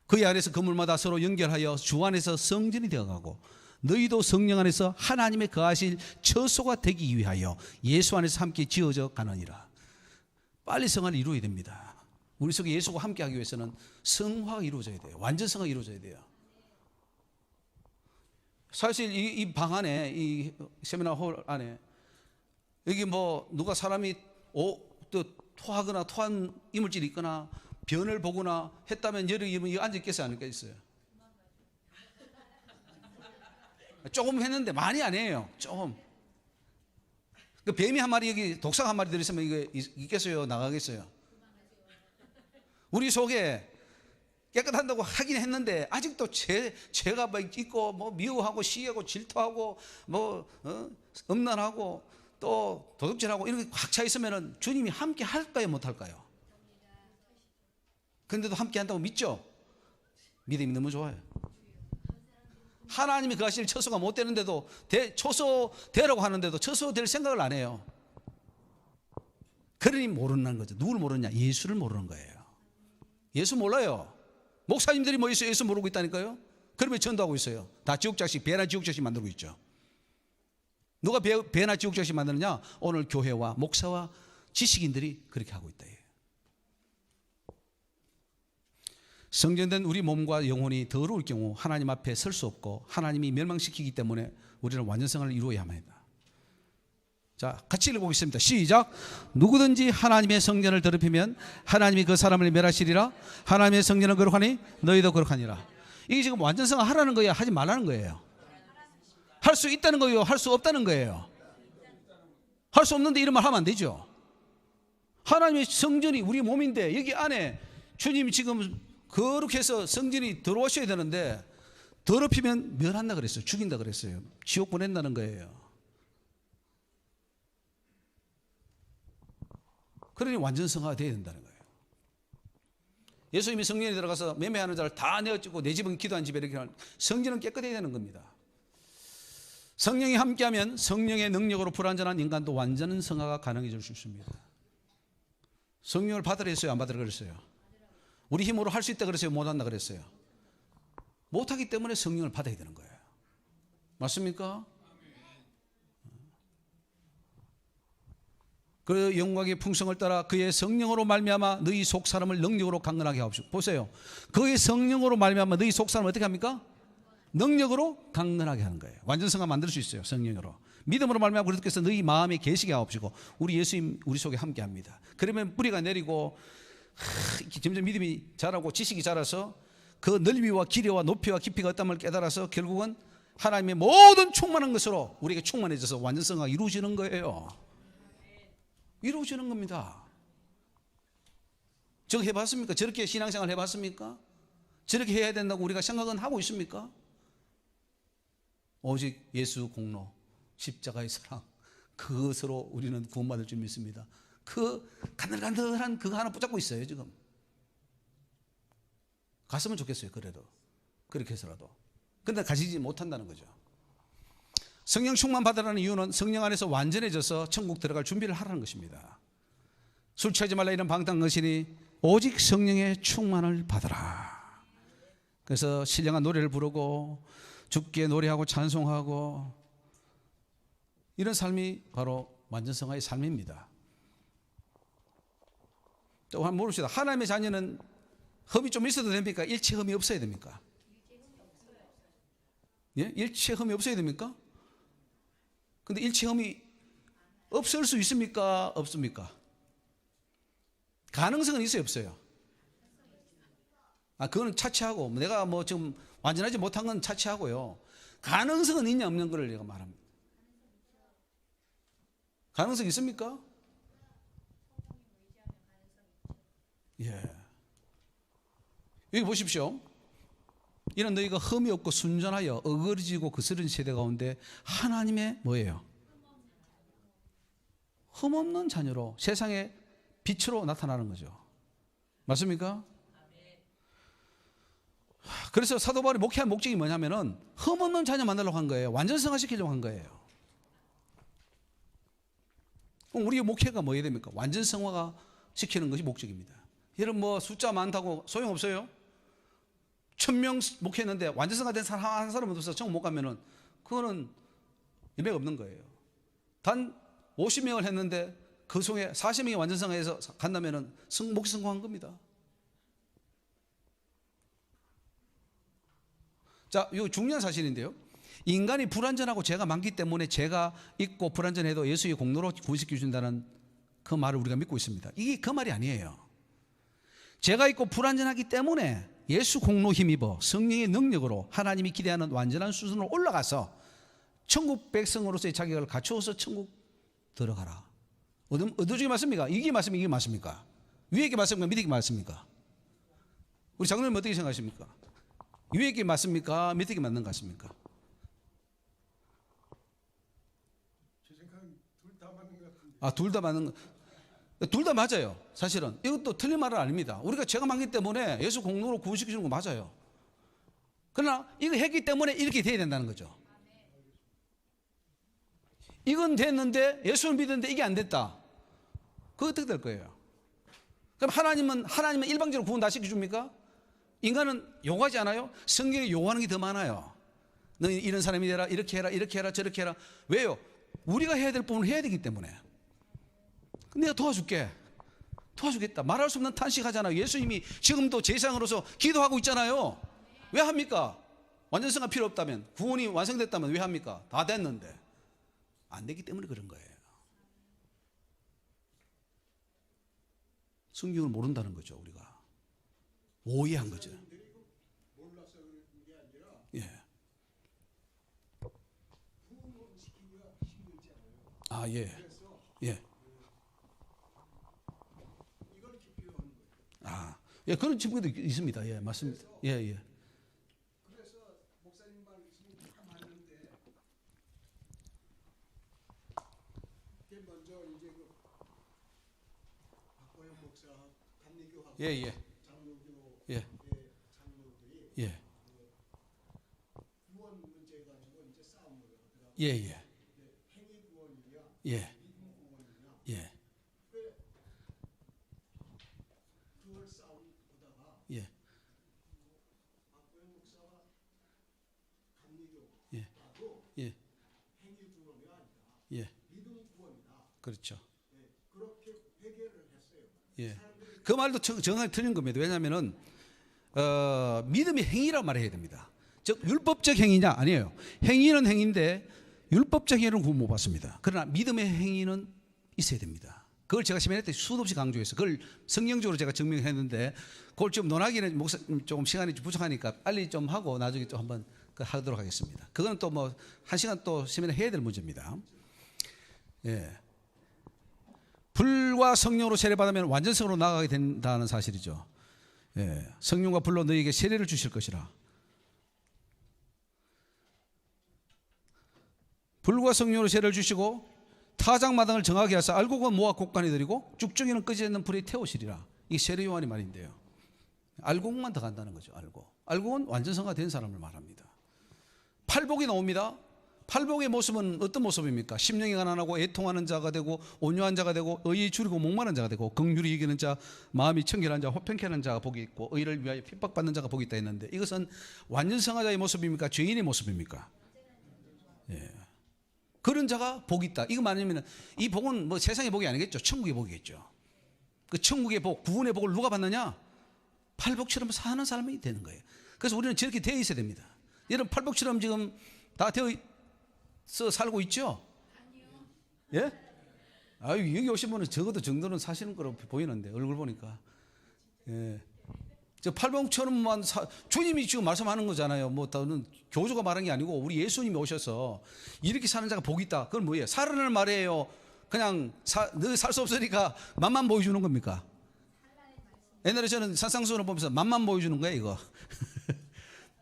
그의 안에서 건물마다 서로 연결하여 주 안에서 성전이 되어가고 너희도 성령 안에서 하나님의 거하실 처소가 되기 위하여 예수 안에서 함께 지어져 가느니라. 빨리 성화를 이루어야 됩니다. 우리 속에 예수와 함께 하기 위해서는 성화가 이루어져야 돼요. 완전성화가 이루어져야 돼요. 사실 이 방 안에, 이 세미나 홀 안에, 여기 뭐 누가 사람이 또 토하거나 토한 이물질이 있거나 변을 보거나 했다면 여러분이 앉아 있겠어요? 안 있겠어요? 조금 했는데 많이 안 해요. 조금. 그 뱀이 한 마리, 여기 독사가 한 마리 들어있으면 이게 있겠어요? 나가겠어요? 우리 속에 깨끗한다고 하긴 했는데 아직도 죄가 막 있고 뭐 미워하고 시기하고 질투하고 뭐 음란하고 또 도둑질하고 이런 게 꽉 차 있으면 주님이 함께 할까요? 못 할까요? 그런데도 함께 한다고 믿죠? 믿음이 너무 좋아요. 하나님이 그 하실 처소가 못 되는데도 처소 되라고 하는데도 처소 될 생각을 안 해요. 그러니 모르는 거죠. 누굴 모르냐? 예수를 모르는 거예요. 예수 몰라요. 목사님들이 뭐 있어요? 예수 모르고 있다니까요. 그러면 전도하고 있어요. 다 지옥자식, 배나 지옥자식 만들고 있죠. 누가 배나 지옥자식 만드느냐? 오늘 교회와 목사와 지식인들이 그렇게 하고 있다. 성전된 우리 몸과 영혼이 더러울 경우 하나님 앞에 설 수 없고 하나님이 멸망시키기 때문에 우리는 완전성을 이루어야 합니다. 자, 같이 읽어보겠습니다. 시작. 누구든지 하나님의 성전을 더럽히면 하나님이 그 사람을 멸하시리라. 하나님의 성전은 거룩하니 너희도 거룩하니라. 이게 지금 완전성을 하라는 거예요? 하지 말라는 거예요? 할 수 있다는 거예요? 할 수 없다는 거예요? 할 수 없는데 이런 말 하면 안 되죠. 하나님의 성전이 우리 몸인데 여기 안에 주님이 지금 거룩해서 성전이 들어오셔야 되는데 더럽히면 멸한다 그랬어요. 죽인다 그랬어요. 지옥 보낸다는 거예요. 그러니 완전성화가 되어야 된다는 거예요. 예수님이 성전에 들어가서 매매하는 자를 다 내어찍고 내 집은 기도한 집에 이렇게 하는, 성전은 깨끗해야 되는 겁니다. 성령이 함께하면 성령의 능력으로 불완전한 인간도 완전한 성화가 가능해질 수 있습니다. 성령을 받으라 했어요? 안 받으라 그랬어요? 우리 힘으로 할 수 있다 그랬어요? 못한다 그랬어요? 못하기 때문에 성령을 받아야 되는 거예요. 맞습니까? 그 영광의 풍성을 따라 그의 성령으로 말미암아 너희 속 사람을 능력으로 강건하게 하옵시고. 보세요. 그의 성령으로 말미암아 너희 속 사람을 어떻게 합니까? 능력으로 강건하게 하는 거예요. 완전성화 만들 수 있어요. 성령으로. 믿음으로 말미암아 그리스도께서 너희 마음에 계시게 하옵시고 우리 예수님 우리 속에 함께합니다. 그러면 뿌리가 내리고 점점 믿음이 자라고 지식이 자라서 그 넓이와 길이와 높이와 깊이가 어떤 걸 깨달아서 결국은 하나님의 모든 충만한 것으로 우리에게 충만해져서 완전성화가 이루어지는 거예요. 이루어지는 겁니다. 저거 해봤습니까? 저렇게 신앙생활 해봤습니까? 저렇게 해야 된다고 우리가 생각은 하고 있습니까? 오직 예수 공로 십자가의 사랑 그것으로 우리는 구원받을 줄 믿습니다. 그 간들간들한 그거 하나 붙잡고 있어요. 지금 갔으면 좋겠어요. 그래도 그렇게 해서라도. 그런데 가지지 못한다는 거죠. 성령 충만 받으라는 이유는 성령 안에서 완전해져서 천국 들어갈 준비를 하라는 것입니다. 술 취하지 말라 이런 방탕한 것이니 오직 성령의 충만을 받으라. 그래서 신령한 노래를 부르고 주께 노래하고 찬송하고 이런 삶이 바로 완전성화의 삶입니다. 또 한번 물읍시다. 하나님의 자녀는 흠이 좀 있어도 됩니까? 일체 흠이 없어야 됩니까? 예? 일체 흠이 없어야 됩니까? 근데 일체 흠이 없을 수 있습니까? 없습니까? 가능성은 있어요? 없어요? 그거는 차치하고 내가 뭐 지금 완전하지 못한 건 차치하고요. 가능성은 있냐 없는 걸 내가 말합니다. 가능성 있습니까? 예. 여기 보십시오. 이는 너희가 흠이 없고 순전하여 어그러지고 거스른 세대 가운데 하나님의 뭐예요? 흠 없는 자녀로 세상의 빛으로 나타나는 거죠. 맞습니까? 그래서 사도 바울이 목회한 목적이 뭐냐면은 흠없는 자녀 만들려고 한 거예요. 완전성화시키려고 한 거예요. 그럼 우리 목회가 뭐 해야 됩니까? 완전성화가 시키는 것이 목적입니다. 여러분 뭐 숫자 많다고 소용없어요. 1000명 목회했는데 완전성화 된 사람 한 사람도 없어서 천국 못 가면은 그거는 의미가 없는 거예요. 단 50명을 했는데 그 속에 40명이 완전성화해서 간다면은 목회 성공한 겁니다. 자, 이거 중요한 사실인데요. 인간이 불완전하고 죄가 많기 때문에 죄가 있고 불완전해도 예수의 공로로 구원시켜 준다는 그 말을 우리가 믿고 있습니다. 이게 그 말이 아니에요. 죄가 있고 불완전하기 때문에 예수 공로 힘입어 성령의 능력으로 하나님이 기대하는 완전한 수준으로 올라가서 천국 백성으로서의 자격을 갖추어서 천국 들어가라. 어느 쪽이 맞습니까? 이게 맞습니까? 이게 맞습니까? 위에 게 맞습니까? 밑에 게 맞습니까? 우리 장로님 어떻게 생각하십니까? 위에 게 맞습니까? 밑에 게 맞는 것 같습니까? 제 생각은 둘 다 맞는 것 같은데. 아, 둘 다 맞는 거. 둘 다 맞아요. 사실은 이것도 틀린 말은 아닙니다. 우리가 죄가 많기 때문에 예수 공로로 구원시키는 거 맞아요. 그러나 이거 했기 때문에 이렇게 돼야 된다는 거죠. 이건 됐는데 예수를 믿었는데 이게 안 됐다. 그거 어떻게 될 거예요? 그럼 하나님은 일방적으로 구원 다 시켜줍니까? 인간은 요구하지 않아요? 성경에 요구하는 게 더 많아요. 너 이런 사람이 되라, 이렇게 해라, 이렇게 해라, 저렇게 해라. 왜요? 우리가 해야 될 부분을 해야 되기 때문에. 내가 도와줄게. 도와주겠다. 말할 수 없는 탄식하잖아요. 예수님이 지금도 제사장으로서 기도하고 있잖아요. 왜 합니까? 완전성가 필요 없다면, 구원이 완성됐다면 왜 합니까? 다 됐는데. 안 되기 때문에 그런 거예요. 성경을 모른다는 거죠, 우리가. 오해한 거죠. 예. 아, 예. 예. 아, 예, 그런 친구도 있습니다. 예, 맞습니다. 예, 예. 그래서 목사님 말씀이 다 맞는데 이게 먼저 이제 그 박보영 목사, 감리교하고 예, 예. 장로교 예. 장로들이 예. 구원 문제 가지고 이제 싸움을 하더라고요. 예, 예. 행위 구원이냐, 예. 믿음 구원이냐, 예. 그걸 싸우다가 예. 박보영 목사와 감리교 예. 나도 예. 행위 구원이 아니다, 예. 믿음 구원이다. 그렇죠. 네, 그렇게 회개를 했어요. 예. 그 말도 정확히 틀린 겁니다. 왜냐하면은 믿음이 행위라고 말해야 됩니다. 즉 율법적 행위냐 아니에요. 행위는 행위인데 율법적 행위는 구원 못 받습니다. 그러나 믿음의 행위는 있어야 됩니다. 그걸 제가 시민회 때 수도 없이 강조해서 그걸 성경적으로 제가 증명했는데 그걸 좀 논하기는 조금 시간이 좀 부족하니까 빨리 좀 하고 나중에 또 한번 하도록 하겠습니다. 그건 또 뭐 1시간 또 시민회 해야 될 문제입니다. 예. 불과 성령으로 세례받으면 완전성으로 나아가게 된다는 사실이죠. 예. 성령과 불로 너희에게 세례를 주실 것이라. 불과 성령으로 세례를 주시고 타작마당을 정하게 하사 알곡은 모아 곡간에 들이고 쭉쭉이는 끄지 않는 불에 태우시리라. 이게 세례 요한이 말인데요. 알곡만 더 간다는 거죠. 알곡은 완전성화 된 사람을 말합니다. 팔복이 나옵니다. 팔복의 모습은 어떤 모습입니까? 심령이 가난하고 애통하는 자가 되고 온유한 자가 되고 의에 줄이고 목마른 자가 되고 긍휼히 이기는 자, 마음이 청결한 자, 화평케 하는 자가 복이 있고 의를 위하여 핍박받는 자가 복이 있다 했는데 이것은 완전성화자의 모습입니까? 죄인의 모습입니까? 예. 그런 자가 복이 있다. 이거 말하면 이 복은 뭐 세상의 복이 아니겠죠. 천국의 복이겠죠. 그 천국의 복, 구원의 복을 누가 받느냐? 팔복처럼 사는 사람이 되는 거예요. 그래서 우리는 저렇게 되어 있어야 됩니다. 여러분 팔복처럼 지금 다 되어 살고 있죠? 예? 아유, 여기 오신 분은 적어도 정도는 사시는 거로 보이는데 얼굴 보니까. 예. 저 팔복처럼만 주님이 지금 말씀하는 거잖아요. 뭐 다른 교주가 말한 게 아니고 우리 예수님이 오셔서 이렇게 사는 자가 복이 있다. 그건 뭐예요? 살아날 말이에요. 그냥 너 살 수 없으니까 맛만 보여주는 겁니까? 옛날에 저는 산상수훈을 보면서 맛만 보여주는 거예요, 이거.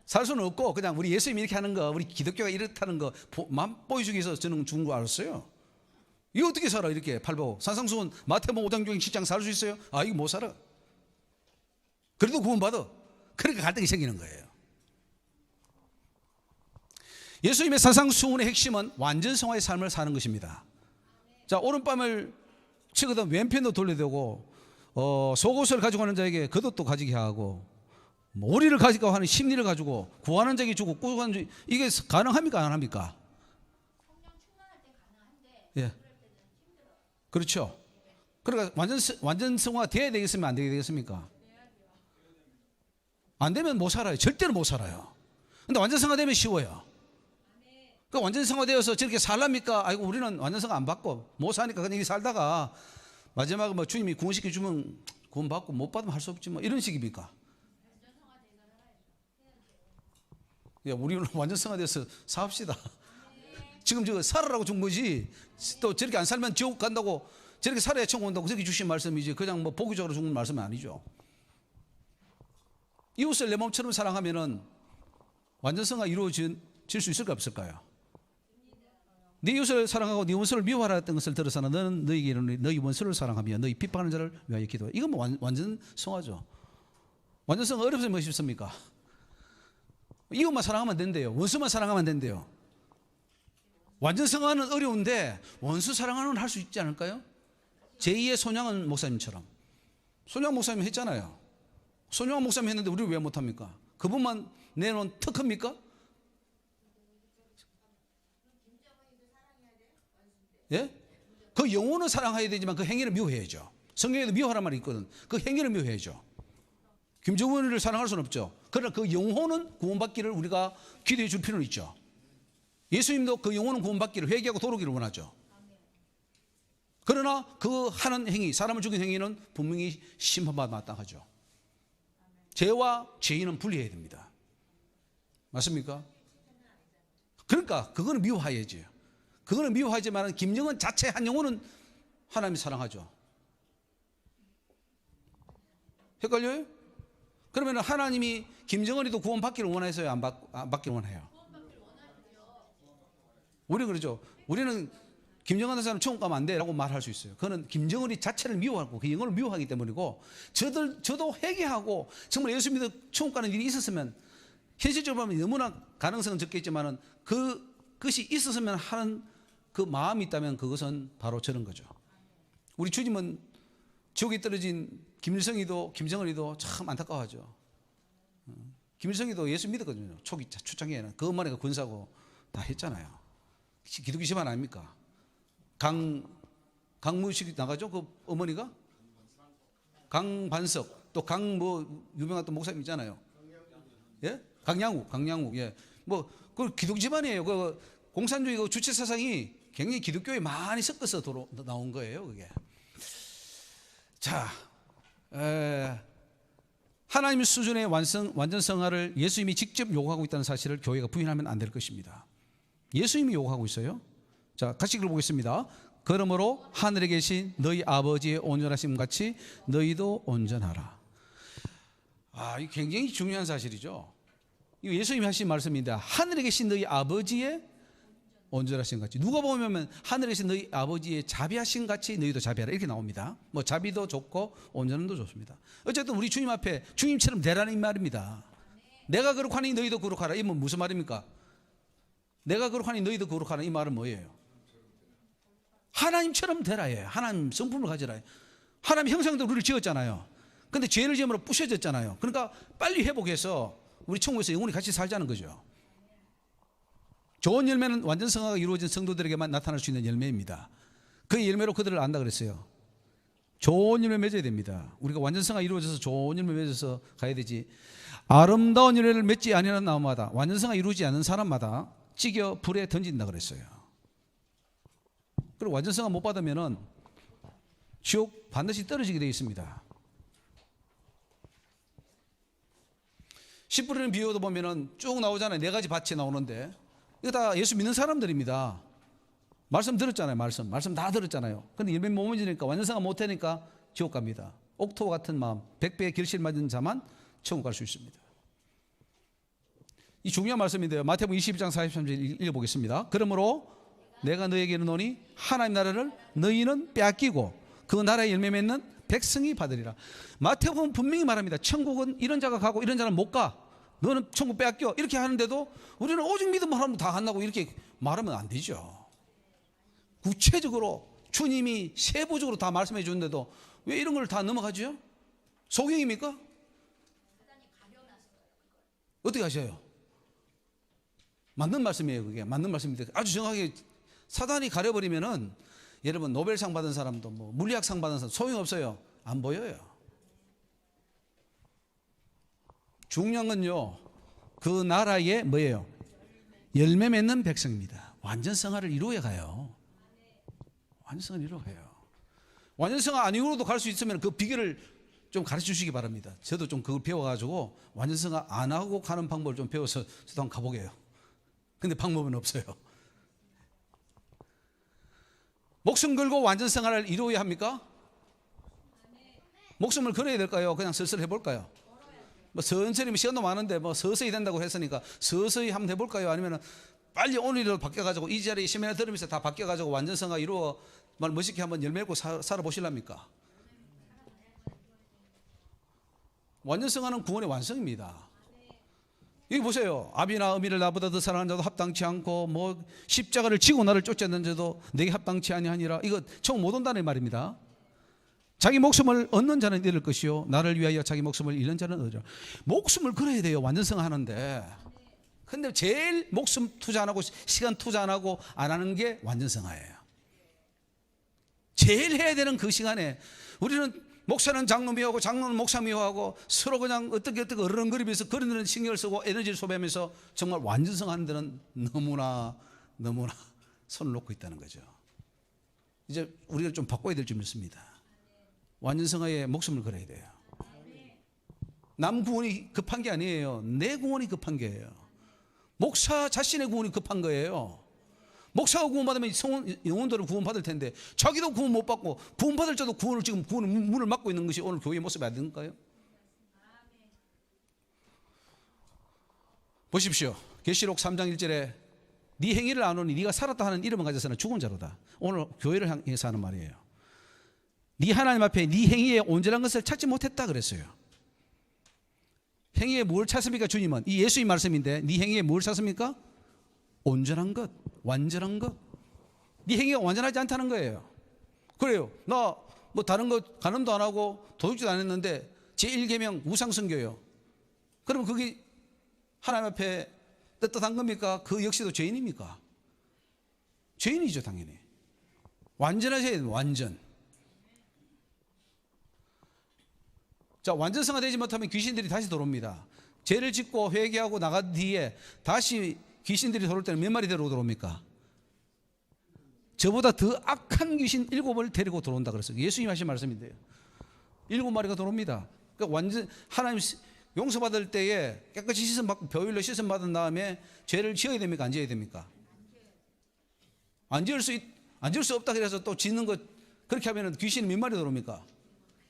살 수는 없고 그냥 우리 예수님이 이렇게 하는 거, 우리 기독교가 이렇다는 거 맛보여주기 위해서 저는 준 거 알았어요. 이거 어떻게 살아 이렇게 팔복. 산상수훈 마태복음 5장 중에 10장 살 수 있어요? 아, 이거 못 살아. 그래도 구원받아. 그러니까 갈등이 생기는 거예요. 예수님의 사상수훈의 핵심은 완전성화의 삶을 사는 것입니다. 자, 오른밤을 치거든 왼편도 돌려대고 속옷을 가지고 하는 자에게 겉옷도 가지게 하고 오리를 가지고 하는 심리를 가지고 구하는 자에게 주고 꾸하는 자, 이게 가능합니까 안 합니까? 예, 그렇죠. 그러니까 완전성화 돼야 되겠습니까 안 돼야 되겠습니까? 안 되면 못 살아요. 절대로 못 살아요. 근데 완전성화 되면 쉬워요. 그 완전성화되어서 저렇게 살랍니까? 아이고 우리는 완전성화 안 받고 못 사니까 그냥 이렇게 살다가 마지막에 뭐 주님이 구원시켜 주면 구원 받고 못 받으면 할 수 없지 뭐 이런 식입니까? 야, 우리는 완전성화돼서 삽시다. 지금 저 살아라고 준 거지. 또 저렇게 안 살면 지옥 간다고 저렇게 살아야 천국 온다고 그렇게 주신 말씀이지. 그냥 뭐 보기적으로 주는 말씀은 아니죠. 이웃을 내 몸처럼 사랑하면은 완전성화 이루어질 수 있을까 없을까요? 네 이웃을 사랑하고 네 원수를 미워하라 했던 것을 들어서는 너는 너희에게 이르노니 너희 원수를 사랑하며 너희 핍박하는 자를 위하여 기도해. 이건 뭐 완전성화죠. 완전성화 어렵습니까 쉽습니까? 이웃만 사랑하면 된대요. 원수만 사랑하면 된대요. 완전성화는 어려운데 원수 사랑하는 건 할 수 있지 않을까요? 제2의 손양은 목사님처럼. 손양 목사님 했잖아요. 손양 목사님 했는데 우리 왜 못합니까? 그분만 내놓은 특허입니까? 예? 그 영혼은 사랑해야 되지만 그 행위를 미워해야죠. 성경에도 미워하란 말이 있거든. 그 행위를 미워해야죠. 김정은을 사랑할 수는 없죠. 그러나 그 영혼은 구원받기를 우리가 기도해 줄 필요는 있죠. 예수님도 그 영혼은 구원받기를 회개하고 돌아오기를 원하죠. 그러나 그 하는 행위, 사람을 죽인 행위는 분명히 심판받아 마땅하죠. 죄와 죄인은 분리해야 됩니다. 맞습니까? 그러니까 그거는 미워해야지. 그거는 미워하지만 김정은 자체 한 영혼은 하나님이 사랑하죠. 헷갈려요? 그러면 하나님이 김정은이도 구원받기를 원해서요? 안 받기를 원해요? 우리는 그러죠. 우리는 김정은 사람 천국 가면 안 돼 라고 말할 수 있어요. 그거는 김정은이 자체를 미워하고 그 영혼을 미워하기 때문이고 저도 회개하고 정말 예수 믿어 천국 가는 일이 있었으면 현실적으로 보면 너무나 가능성은 적겠지만 그것이 있었으면 하는 그 마음이 있다면 그것은 바로 저런 거죠. 우리 주님은 지옥에 떨어진 김일성이도 김정은이도 참 안타까워하죠. 김일성이도 예수 믿었거든요. 초창기에는 그것만 해도 군사고 다 했잖아요. 기독교 집안 아닙니까? 강무식 나가죠? 그 어머니가? 강반석 또 유명한 또 목사님 있잖아요. 예? 강양욱. 예. 뭐, 그 기독교 집안이에요. 그 공산주의 그 주체 사상이 굉장히 기독교에 많이 섞어서 나온 거예요, 그게. 자, 하나님 수준의 완전성화를 예수님이 직접 요구하고 있다는 사실을 교회가 부인하면 안 될 것입니다. 예수님이 요구하고 있어요. 자, 같이 읽어보겠습니다. 그러므로 하늘에 계신 너희 아버지의 온전하심 같이 너희도 온전하라. 이 굉장히 중요한 사실이죠. 이거 예수님이 하신 말씀인데 하늘에 계신 너희 아버지의 온전하신 같이. 누가 보면 하늘에 계신 너희 아버지의 자비하신 같이 너희도 자비하라 이렇게 나옵니다. 뭐 자비도 좋고 온전함도 좋습니다. 어쨌든 우리 주님 앞에 주님처럼 되라는 말입니다. 내가 거룩하니 너희도 거룩하라. 이 무슨 말입니까? 내가 거룩하니 너희도 거룩하라 이 말은 뭐예요? 하나님처럼 되라예요. 하나님 성품을 가지라. 하나님 형상대로 우리를 지었잖아요. 근데 죄를 지음으로 부셔졌잖아요. 그러니까 빨리 회복해서 우리 천국에서 영원히 같이 살자는 거죠. 좋은 열매는 완전성화가 이루어진 성도들에게만 나타날 수 있는 열매입니다. 그 열매로 그들을 안다 그랬어요. 좋은 열매 맺어야 됩니다. 우리가 완전성화 이루어져서 좋은 열매 맺어서 가야 되지. 아름다운 열매를 맺지 아니하는 나무마다 완전성화 이루어지지 않는 사람마다 찌겨 불에 던진다 그랬어요. 그리고 완전성화 못 받으면은 지옥 반드시 떨어지게 되어 있습니다. 씨 뿌리는 비유도 보면은 쭉 나오잖아요. 4가지 밭이 나오는데 이거 다 예수 믿는 사람들입니다. 말씀 들었잖아요. 말씀 다 들었잖아요. 근데 열매 못 맺으니까 완전성화 못 하니까 지옥 갑니다. 옥토와 같은 마음 100배의 결실 맞은 자만 천국 갈 수 있습니다. 이 중요한 말씀인데요. 마태복음 22장 43절 읽어보겠습니다. 그러므로 내가 너에게 이르노니 하나님 나라를 너희는 빼앗기고 그 나라의 열매 맺는 백성이 받으리라. 마태복음 분명히 말합니다. 천국은 이런 자가 가고 이런 자는 못 가. 너는 천국 빼앗겨. 이렇게 하는데도 우리는 오직 믿음만 하면 다 간다고 이렇게 말하면 안 되죠. 구체적으로 주님이 세부적으로 다 말씀해 주는데도 왜 이런 걸 다 넘어가죠? 소경입니까? 어떻게 하셔요? 맞는 말씀이에요. 그게 맞는 말씀인데 아주 정확하게 사단이 가려버리면은 여러분 노벨상 받은 사람도 뭐 물리학상 받은 사람 소용없어요. 안 보여요. 중요한 건요, 그 나라의 뭐예요? 열매 맺는 백성입니다. 완전성화를 이루어야 가요. 완전성을 이루어가요. 완전성화 아니고도 갈 수 있으면 그 비결을 좀 가르쳐 주시기 바랍니다. 저도 좀 그걸 배워가지고 완전성화 안 하고 가는 방법을 좀 배워서 저도 한번 가보게요. 근데 방법은 없어요. 목숨 걸고 완전성화를 이루어야 합니까? 목숨을 걸어야 될까요? 그냥 슬슬 해볼까요? 뭐 천천히 시간도 많은데 뭐 서서히 된다고 했으니까 서서히 한번 해볼까요? 아니면 빨리 오늘로 바뀌어가지고 이 자리에 세미나 들으면서 다 바뀌어가지고 완전성화 이루어 말 멋있게 한번 열매 맺고 살아보실랍니까? 완전성화는 구원의 완성입니다. 여기 보세요. 아비나 어미를 나보다 더 사랑하는 자도 합당치 않고 뭐 십자가를 지고 나를 쫓았는 자도 내게 합당치 아니하니라. 이거 처음 못 온다는 말입니다. 자기 목숨을 얻는 자는 잃을 것이요 나를 위하여 자기 목숨을 잃는 자는 얻으리라. 목숨을 걸어야 돼요. 완전성화 하는데. 근데 제일 목숨 투자 안 하고 시간 투자 안 하고 안 하는 게 완전성화예요. 제일 해야 되는 그 시간에 우리는 목사는 장로 미워하고 장로는 목사 미워하고 서로 그냥 어떻게 어른거리면서 그런 신경을 쓰고 에너지를 소비하면서 정말 완전성하는 데는 너무나 손을 놓고 있다는 거죠. 이제 우리가 좀 바꿔야 될 점이 있습니다. 완전성화에 목숨을 걸어야 돼요. 남 구원이 급한 게 아니에요. 내 구원이 급한 게예요. 목사 자신의 구원이 급한 거예요. 목사가 구원받으면 영혼들을 구원받을 텐데 자기도 구원 못 받고 구원받을 자도 구원을 문을 막고 있는 것이 오늘 교회의 모습이 아닌가요? 보십시오. 계시록 3장 1절에 네 행위를 안 오니 네가 살았다 하는 이름을 가져서는 죽은 자로다. 오늘 교회를 향해서 하는 말이에요. 네 하나님 앞에 네 행위에 온전한 것을 찾지 못했다 그랬어요. 행위에 뭘 찾습니까? 주님은 이 예수의 말씀인데 네 행위에 뭘 찾습니까? 온전한 것, 완전한 것. 네 행위가 완전하지 않다는 거예요. 그래요. 나 뭐 다른 거 간음도 안 하고 도둑질도 안 했는데 제1계명 우상숭배요. 그럼 그게 하나님 앞에 떳떳한 겁니까? 그 역시도 죄인입니까? 죄인이죠, 당연히. 완전하셔야 돼요, 완전. 자, 완전성화 되지 못하면 귀신들이 다시 들어옵니다. 죄를 짓고 회개하고 나간 뒤에 다시 귀신들이 들어올 때는 몇 마리 데리고 들어옵니까? 저보다 더 악한 귀신 7을 데리고 들어온다 그랬어요. 예수님 하신 말씀인데요. 7마리가 들어옵니다. 그러니까 완전 하나님 용서받을 때에 깨끗이 씻음받고 보혈로 씻음받은 다음에 죄를 지어야 됩니까? 안 지어야 됩니까? 안 지을 수 없다 그래서 또 짓는 것 그렇게 하면 귀신이 몇 마리 들어옵니까?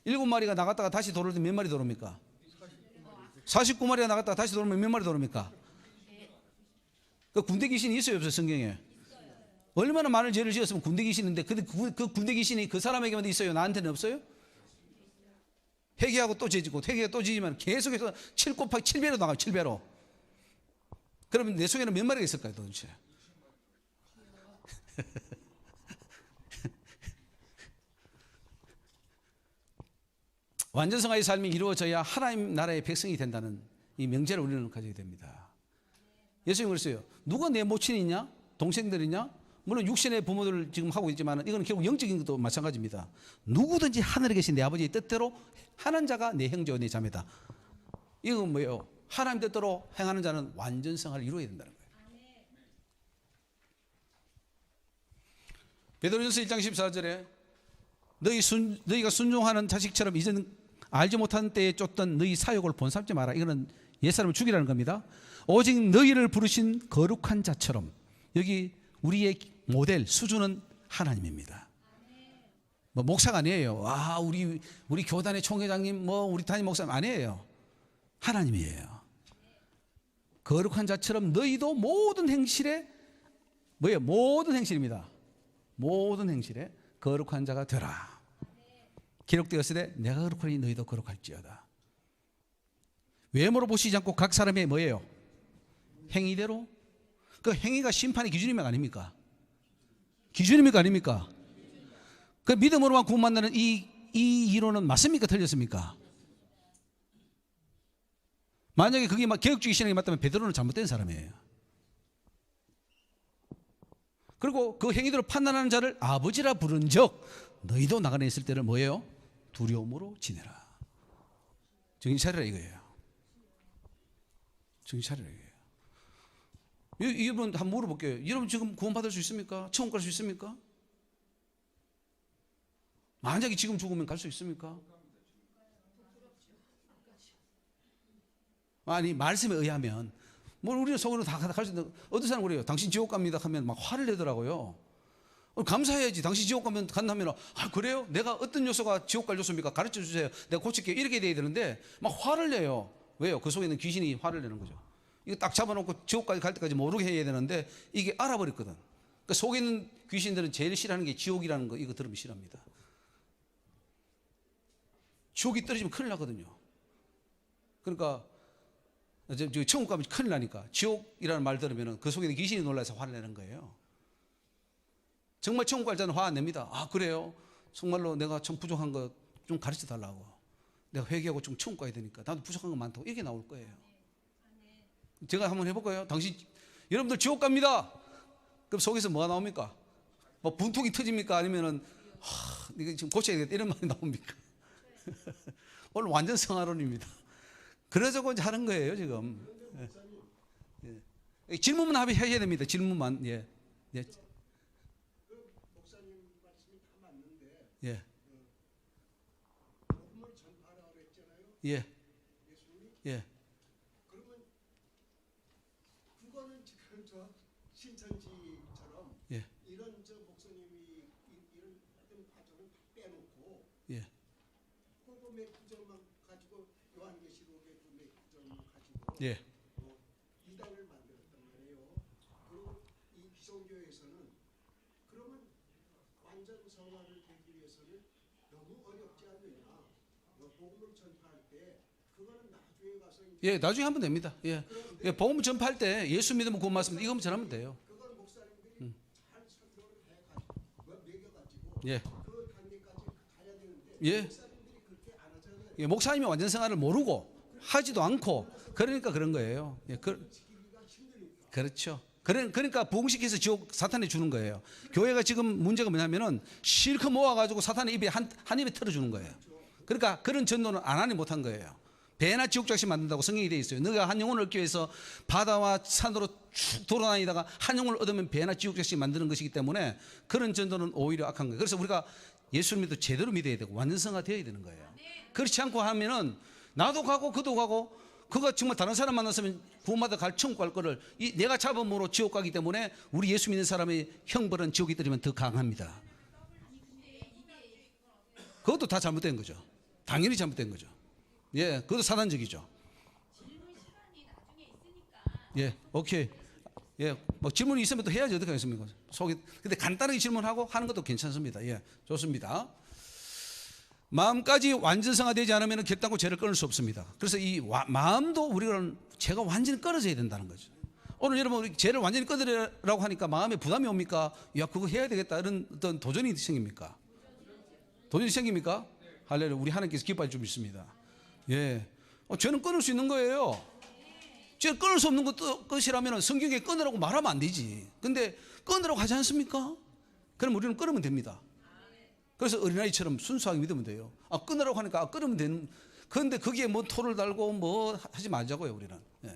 7마리가 나갔다가 다시 들어올 때 몇 마리 들어옵니까? 49마리가 나갔다가 다시 들어오면 몇 마리 들어옵니까? 그 군대 귀신이 있어요, 없어요, 성경에? 얼마나 많은 죄를 지었으면 군대 귀신인데 그 군대 귀신이 그 사람에게만 있어요? 나한테는 없어요? 회개하고 또 죄 짓고 회개하고 또 지지만 계속해서 7 곱하기 7배로 나가요. 7배로. 그러면 내 속에는 몇 마리가 있을까요, 도대체? 완전성화의 삶이 이루어져야 하나님 나라의 백성이 된다는 이 명제를 우리는 가지게 됩니다. 예수님이 그랬어요. 누가 내 모친이냐? 동생들이냐? 물론 육신의 부모들을 지금 하고 있지만 이건 결국 영적인 것도 마찬가지입니다. 누구든지 하늘에 계신 내 아버지의 뜻대로 하는 자가 내 형제와 내 자매다. 이건 뭐예요? 하나님 뜻대로 행하는 자는 완전성화를 이루어야 된다는 거예요. 베드로전서 1장 14절에 너희가 순종하는 자식처럼 이제는 알지 못한 때에 쫓던 너희 사욕을 본삼지 마라. 이거는 옛사람을 죽이라는 겁니다. 오직 너희를 부르신 거룩한 자처럼. 여기 우리의 모델 수준은 하나님입니다. 뭐 목사가 아니에요. 아, 우리 교단의 총회장님, 뭐 우리 담임 목사님 아니에요. 하나님이에요. 거룩한 자처럼 너희도 모든 행실에 뭐예요? 모든 행실입니다. 모든 행실에 거룩한 자가 되라. 기록되었으되 내가 거룩하니 너희도 거룩할지어다. 외모로 보시지 않고 각 사람의 뭐예요? 행위대로. 그 행위가 심판의 기준입니까 아닙니까? 기준입니까 아닙니까? 그 믿음으로만 구원받는 이 이론은 맞습니까 틀렸습니까? 만약에 그게 막 개혁주의 신앙이 맞다면 베드로는 잘못된 사람이에요. 그리고 그 행위대로 판단하는 자를 아버지라 부른즉 너희도 나가내 있을 때를 뭐예요? 두려움으로 지내라. 정신 차리라 이거예요. 정신 차리라 이거예요. 이분 한번 물어볼게요. 여러분 지금 구원받을 수 있습니까? 천국 갈 수 있습니까? 만약에 지금 죽으면 갈 수 있습니까? 아니 말씀에 의하면 뭐 우리는 속으로 다 갈 수 있는. 어떤 사람 그래요. 당신 지옥 갑니다 하면 막 화를 내더라고요. 감사해야지. 당신 지옥 간다면 아 그래요? 내가 어떤 요소가 지옥 갈 요소입니까? 가르쳐 주세요. 내가 고칠게요. 이렇게 돼야 되는데 막 화를 내요. 왜요? 그 속에 있는 귀신이 화를 내는 거죠. 이거 딱 잡아놓고 지옥까지 갈 때까지 모르게 해야 되는데 이게 알아버렸거든. 그 속에 있는 귀신들은 제일 싫어하는 게 지옥이라는 거. 이거 들으면 싫어합니다. 지옥이 떨어지면 큰일 나거든요. 그러니까 천국 가면 큰일 나니까 지옥이라는 말 들으면 그 속에 있는 귀신이 놀라서 화를 내는 거예요. 정말 천국 갈 때는 화 안 냅니다. 아 그래요? 정말로 내가 좀 부족한 거 좀 가르쳐 달라고. 내가 회개하고 좀 천국 가야 되니까 나도 부족한 거 많다고 이렇게 나올 거예요. 제가 한번 해볼까요? 여러분들 지옥 갑니다. 그럼 속에서 뭐가 나옵니까? 뭐 분통이 터집니까? 아니면은 이거 지금 고쳐야 되겠다 이런 말이 나옵니까? 오늘 완전 성화론입니다. 그래서 이제 하는 거예요 지금. 예. 질문만 해야 됩니다. 질문만. 예. 예. 목사님 말씀이 다 맞는데 예. 복음을 전파하라고 했잖아요. 예. 예수님이. 예. 그러면 그거는 지금 저 신천지처럼 예. 이런 저 목사님이 이런 어떤 과정을 다 빼놓고 예. 복음의 구절만 가지고 요한계시록의 그 구절만 가지고 예. 이단을 만들었단 말이에요. 그리고 이 기성교회에서는 그러면 완전 성화를 되기 위해서는 너무 어렵지 않느냐. 복음을 전파할 때 그거는 나중에 가서 예, 나중에 하면 됩니다. 예. 예, 복음 전파할 때 예수 믿으면 구원 받습니다. 이거만 전하면 돼요. 그걸 목사님들이 잘 설교를 해가지고 매겨가지고 예. 그 단계까지 가야 되는데 예. 목사님들이 그렇게 안 하잖아요. 예, 목사님이 완전 생활을 모르고 하지도 않고 그러니까 그런 거예요. 예, 그렇죠. 그러니까 부흥시켜서 지옥 사탄에 주는 거예요. 교회가 지금 문제가 뭐냐면은 실컷 모아가지고 사탄의 입에 한 입에 털어주는 거예요. 그러니까 그런 전도는 안 하니 못한 거예요. 배나 지옥작시 만든다고 성경이 되어 있어요. 너가 한 영혼을 얻기 위해서 바다와 산으로 쭉 돌아다니다가 한 영혼을 얻으면 배나 지옥작시 만드는 것이기 때문에 그런 전도는 오히려 악한 거예요. 그래서 우리가 예수를 믿어 제대로 믿어야 되고 완전성화 되어야 되는 거예요. 그렇지 않고 하면은 나도 가고 그도 가고 그가 정말 다른 사람 만났으면 구원받아 갈 천국 갈 거를 내가 잡음으로 지옥 가기 때문에 우리 예수 믿는 사람의 형벌은 지옥이 떨어지면 더 강합니다. 그것도 다 잘못된 거죠. 당연히 잘못된 거죠. 예, 그것도 사단적이죠. 예, 오케이. 예, 뭐 질문이 있으면 또 해야지 어떻게 하겠습니까? 근데 간단하게 질문하고 하는 것도 괜찮습니다. 예, 좋습니다. 마음까지 완전성화되지 않으면 결단코 죄를 끊을 수 없습니다. 그래서 이 마음도 우리는 죄가 완전히 끊어져야 된다는 거죠. 오늘 여러분 우리 죄를 완전히 끊으라고 하니까 마음에 부담이 옵니까? 야 그거 해야 되겠다 이런 어떤 도전이 생깁니까? 도전이 생깁니까? 할렐루야. 우리 하나님께서 기뻐해 주십니다. 예, 죄는 끊을 수 있는 거예요. 죄를 끊을 수 없는 것이라면 성경에 끊으라고 말하면 안 되지. 근데 끊으라고 하지 않습니까? 그럼 우리는 끊으면 됩니다. 그래서 어린아이처럼 순수하게 믿으면 돼요. 끊으라고 하니까 끊으면 되는. 그런데 거기에 뭐 토를 달고 뭐 하지 말자고요 우리는. 예.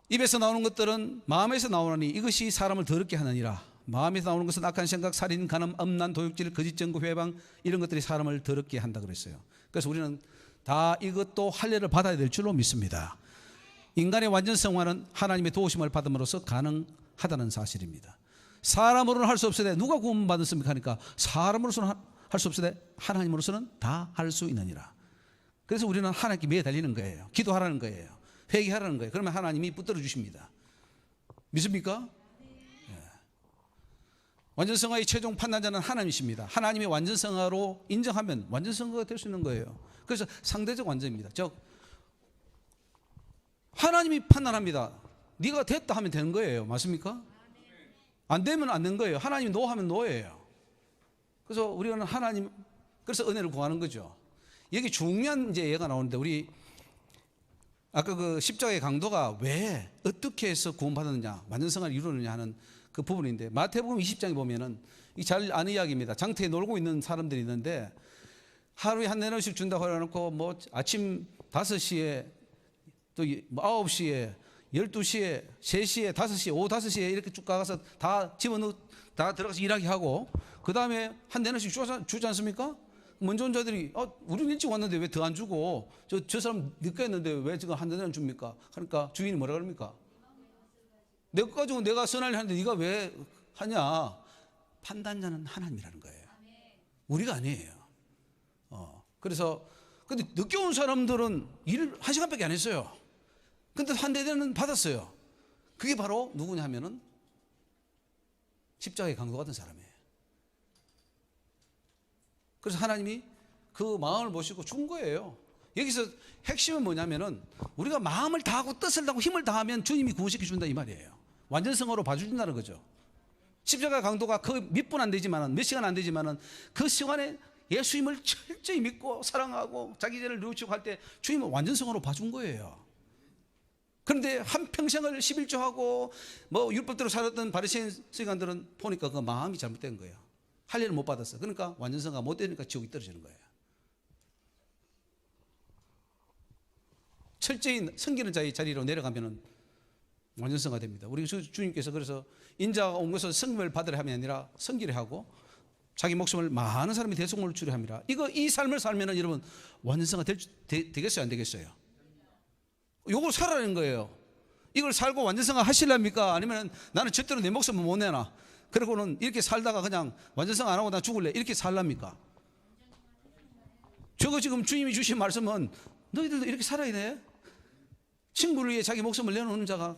입에서 나오는 것들은 마음에서 나오나니 이것이 사람을 더럽게 하느니라. 마음에서 나오는 것은 악한 생각, 살인, 간음, 음란, 도둑질, 거짓 증거, 회방 이런 것들이 사람을 더럽게 한다 그랬어요. 그래서 우리는 다 이것도 할례를 받아야 될 줄로 믿습니다. 인간의 완전 성화는 하나님의 도우심을 받음으로써 가능하다는 사실입니다. 사람으로는 할 수 없으되 누가 구원받았습니까 하니까 사람으로서는 할 수 없으되 하나님으로서는 다 할 수 있느니라. 그래서 우리는 하나님께 매달리는 거예요. 기도하라는 거예요. 회개하라는 거예요. 그러면 하나님이 붙들어 주십니다. 믿습니까? 예. 완전성화의 최종 판단자는 하나님이십니다. 하나님의 완전성화로 인정하면 완전성화가 될 수 있는 거예요. 그래서 상대적 완전입니다. 즉 하나님이 판단합니다. 네가 됐다 하면 되는 거예요. 맞습니까? 안 되면 안 되는 거예요. 하나님이 노 하면 노예요. 그래서 우리는 하나님, 그래서 은혜를 구하는 거죠. 여기 중요한 이제 예가 나오는데, 우리 아까 그 십자가의 강도가 왜 어떻게 해서 구원받았느냐, 완전성을 이루느냐 하는 그 부분인데, 마태복음 20장에 보면은 이 잘 아는 이야기입니다. 장터에 놀고 있는 사람들이 있는데 하루에 한 4원씩 준다고 해놓고 뭐 아침 5시에 또 9시에 12시에 3시에 5시에 오후 5시에 이렇게 쭉 가서 다 집어넣고 다 들어가서 일하게 하고, 그 다음에 한 4원씩 주지 않습니까? 먼저 온 자들이 우리는 일찍 왔는데 왜 더 안 주고 저 사람 늦게 했는데 왜 지금 한 4원 줍니까? 그러니까 주인이 뭐라 그럽니까? 내 것 가지고 내가 선할 하는데 네가 왜 하냐? 판단자는 하나님이라는 거예요. 우리가 아니에요. 그래서 근데 늦게 온 사람들은 일을 1시간밖에 안 했어요. 근데 한 대대는 받았어요. 그게 바로 누구냐 하면은 십자가의 강도 같은 사람이에요. 그래서 하나님이 그 마음을 보시고 준 거예요. 여기서 핵심은 뭐냐면은 우리가 마음을 다하고 뜻을 다하고 힘을 다하면 주님이 구원시켜 준다 이 말이에요. 완전성으로 봐준다는 거죠. 십자가 강도가 그 몇 분 안 되지만은, 몇 시간 안 되지만은 그 시간에 예수님을 철저히 믿고 사랑하고 자기 죄를 뉘우치고 할 때 주님은 완전성으로 봐준 거예요. 그런데 한평생을 11조하고 뭐 율법대로 살았던 바리새인 서기관들은 보니까 그 마음이 잘못된 거예요. 할 일을 못 받았어. 그러니까 완전성가 못 되니까 지옥이 떨어지는 거예요. 철저히 섬기는 자의 자리로 내려가면은 완전성가 됩니다. 우리 주님께서 그래서 인자가 온 것은 섬김을 받으려 함이 아니라 섬기려 하고 자기 목숨을 많은 사람이 대속물로 주려 함이라. 이 삶을 살면은 여러분 완전성가 되겠어요, 안 되겠어요? 요걸 살아내는 거예요. 이걸 살고 완전성가 하실랍니까? 아니면 나는 절대로 내 목숨을 못 내나? 그러고는 이렇게 살다가 그냥 완전성 안 하고 나 죽을래? 이렇게 살랍니까? 저거 지금 주님이 주신 말씀은 너희들도 이렇게 살아야 돼. 친구를 위해 자기 목숨을 내놓는 자가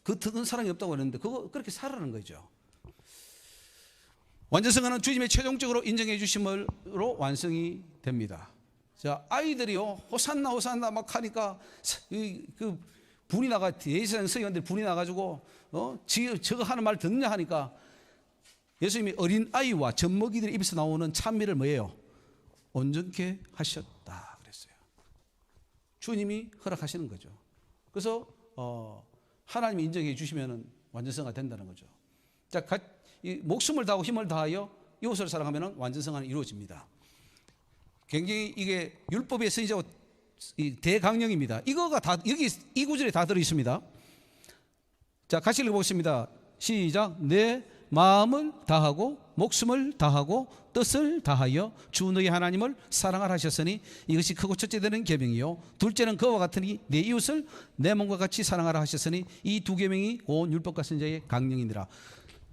그 특은 사랑이 없다고 하는데 그거 그렇게 살아라는 거죠. 완전성은 주님의 최종적으로 인정해 주심으로 완성이 됩니다. 자, 아이들이요 호산나 호산나 막 하니까 그 분이 나가, 예수님 서기관들 분이 나가지고 저거 하는 말 듣느냐 하니까 예수님이 어린 아이와 젖먹이들의 입에서 나오는 찬미를 뭐예요? 온전케 하셨다 그랬어요. 주님이 허락하시는 거죠. 그래서 하나님이 인정해 주시면 완전성화 된다는 거죠. 자, 목숨을 다하고 힘을 다하여 이웃을 사랑하면 완전성화는 이루어집니다. 굉장히 이게 율법의 선지자고 대강령입니다. 이거가 다 여기 이 구절에 다 들어 있습니다. 자, 같이 읽어보겠습니다. 시작. 내 마음을 다하고 목숨을 다하고 뜻을 다하여 주 너희 하나님을 사랑하라 하셨으니 이것이 크고 첫째 되는 계명이요 둘째는 그와 같으니 내 이웃을 내 몸과 같이 사랑하라 하셨으니 이 두 계명이 온 율법과 선지자의 강령이니라.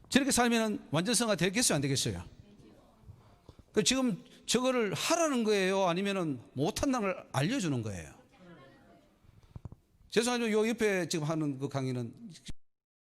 저렇게 살면 완전성화 되겠어요, 안 되겠어요? 지금 저거를 하라는 거예요, 아니면은 못한다는 걸 알려주는 거예요? 죄송하지만 요 옆에 지금 하는 그 강의는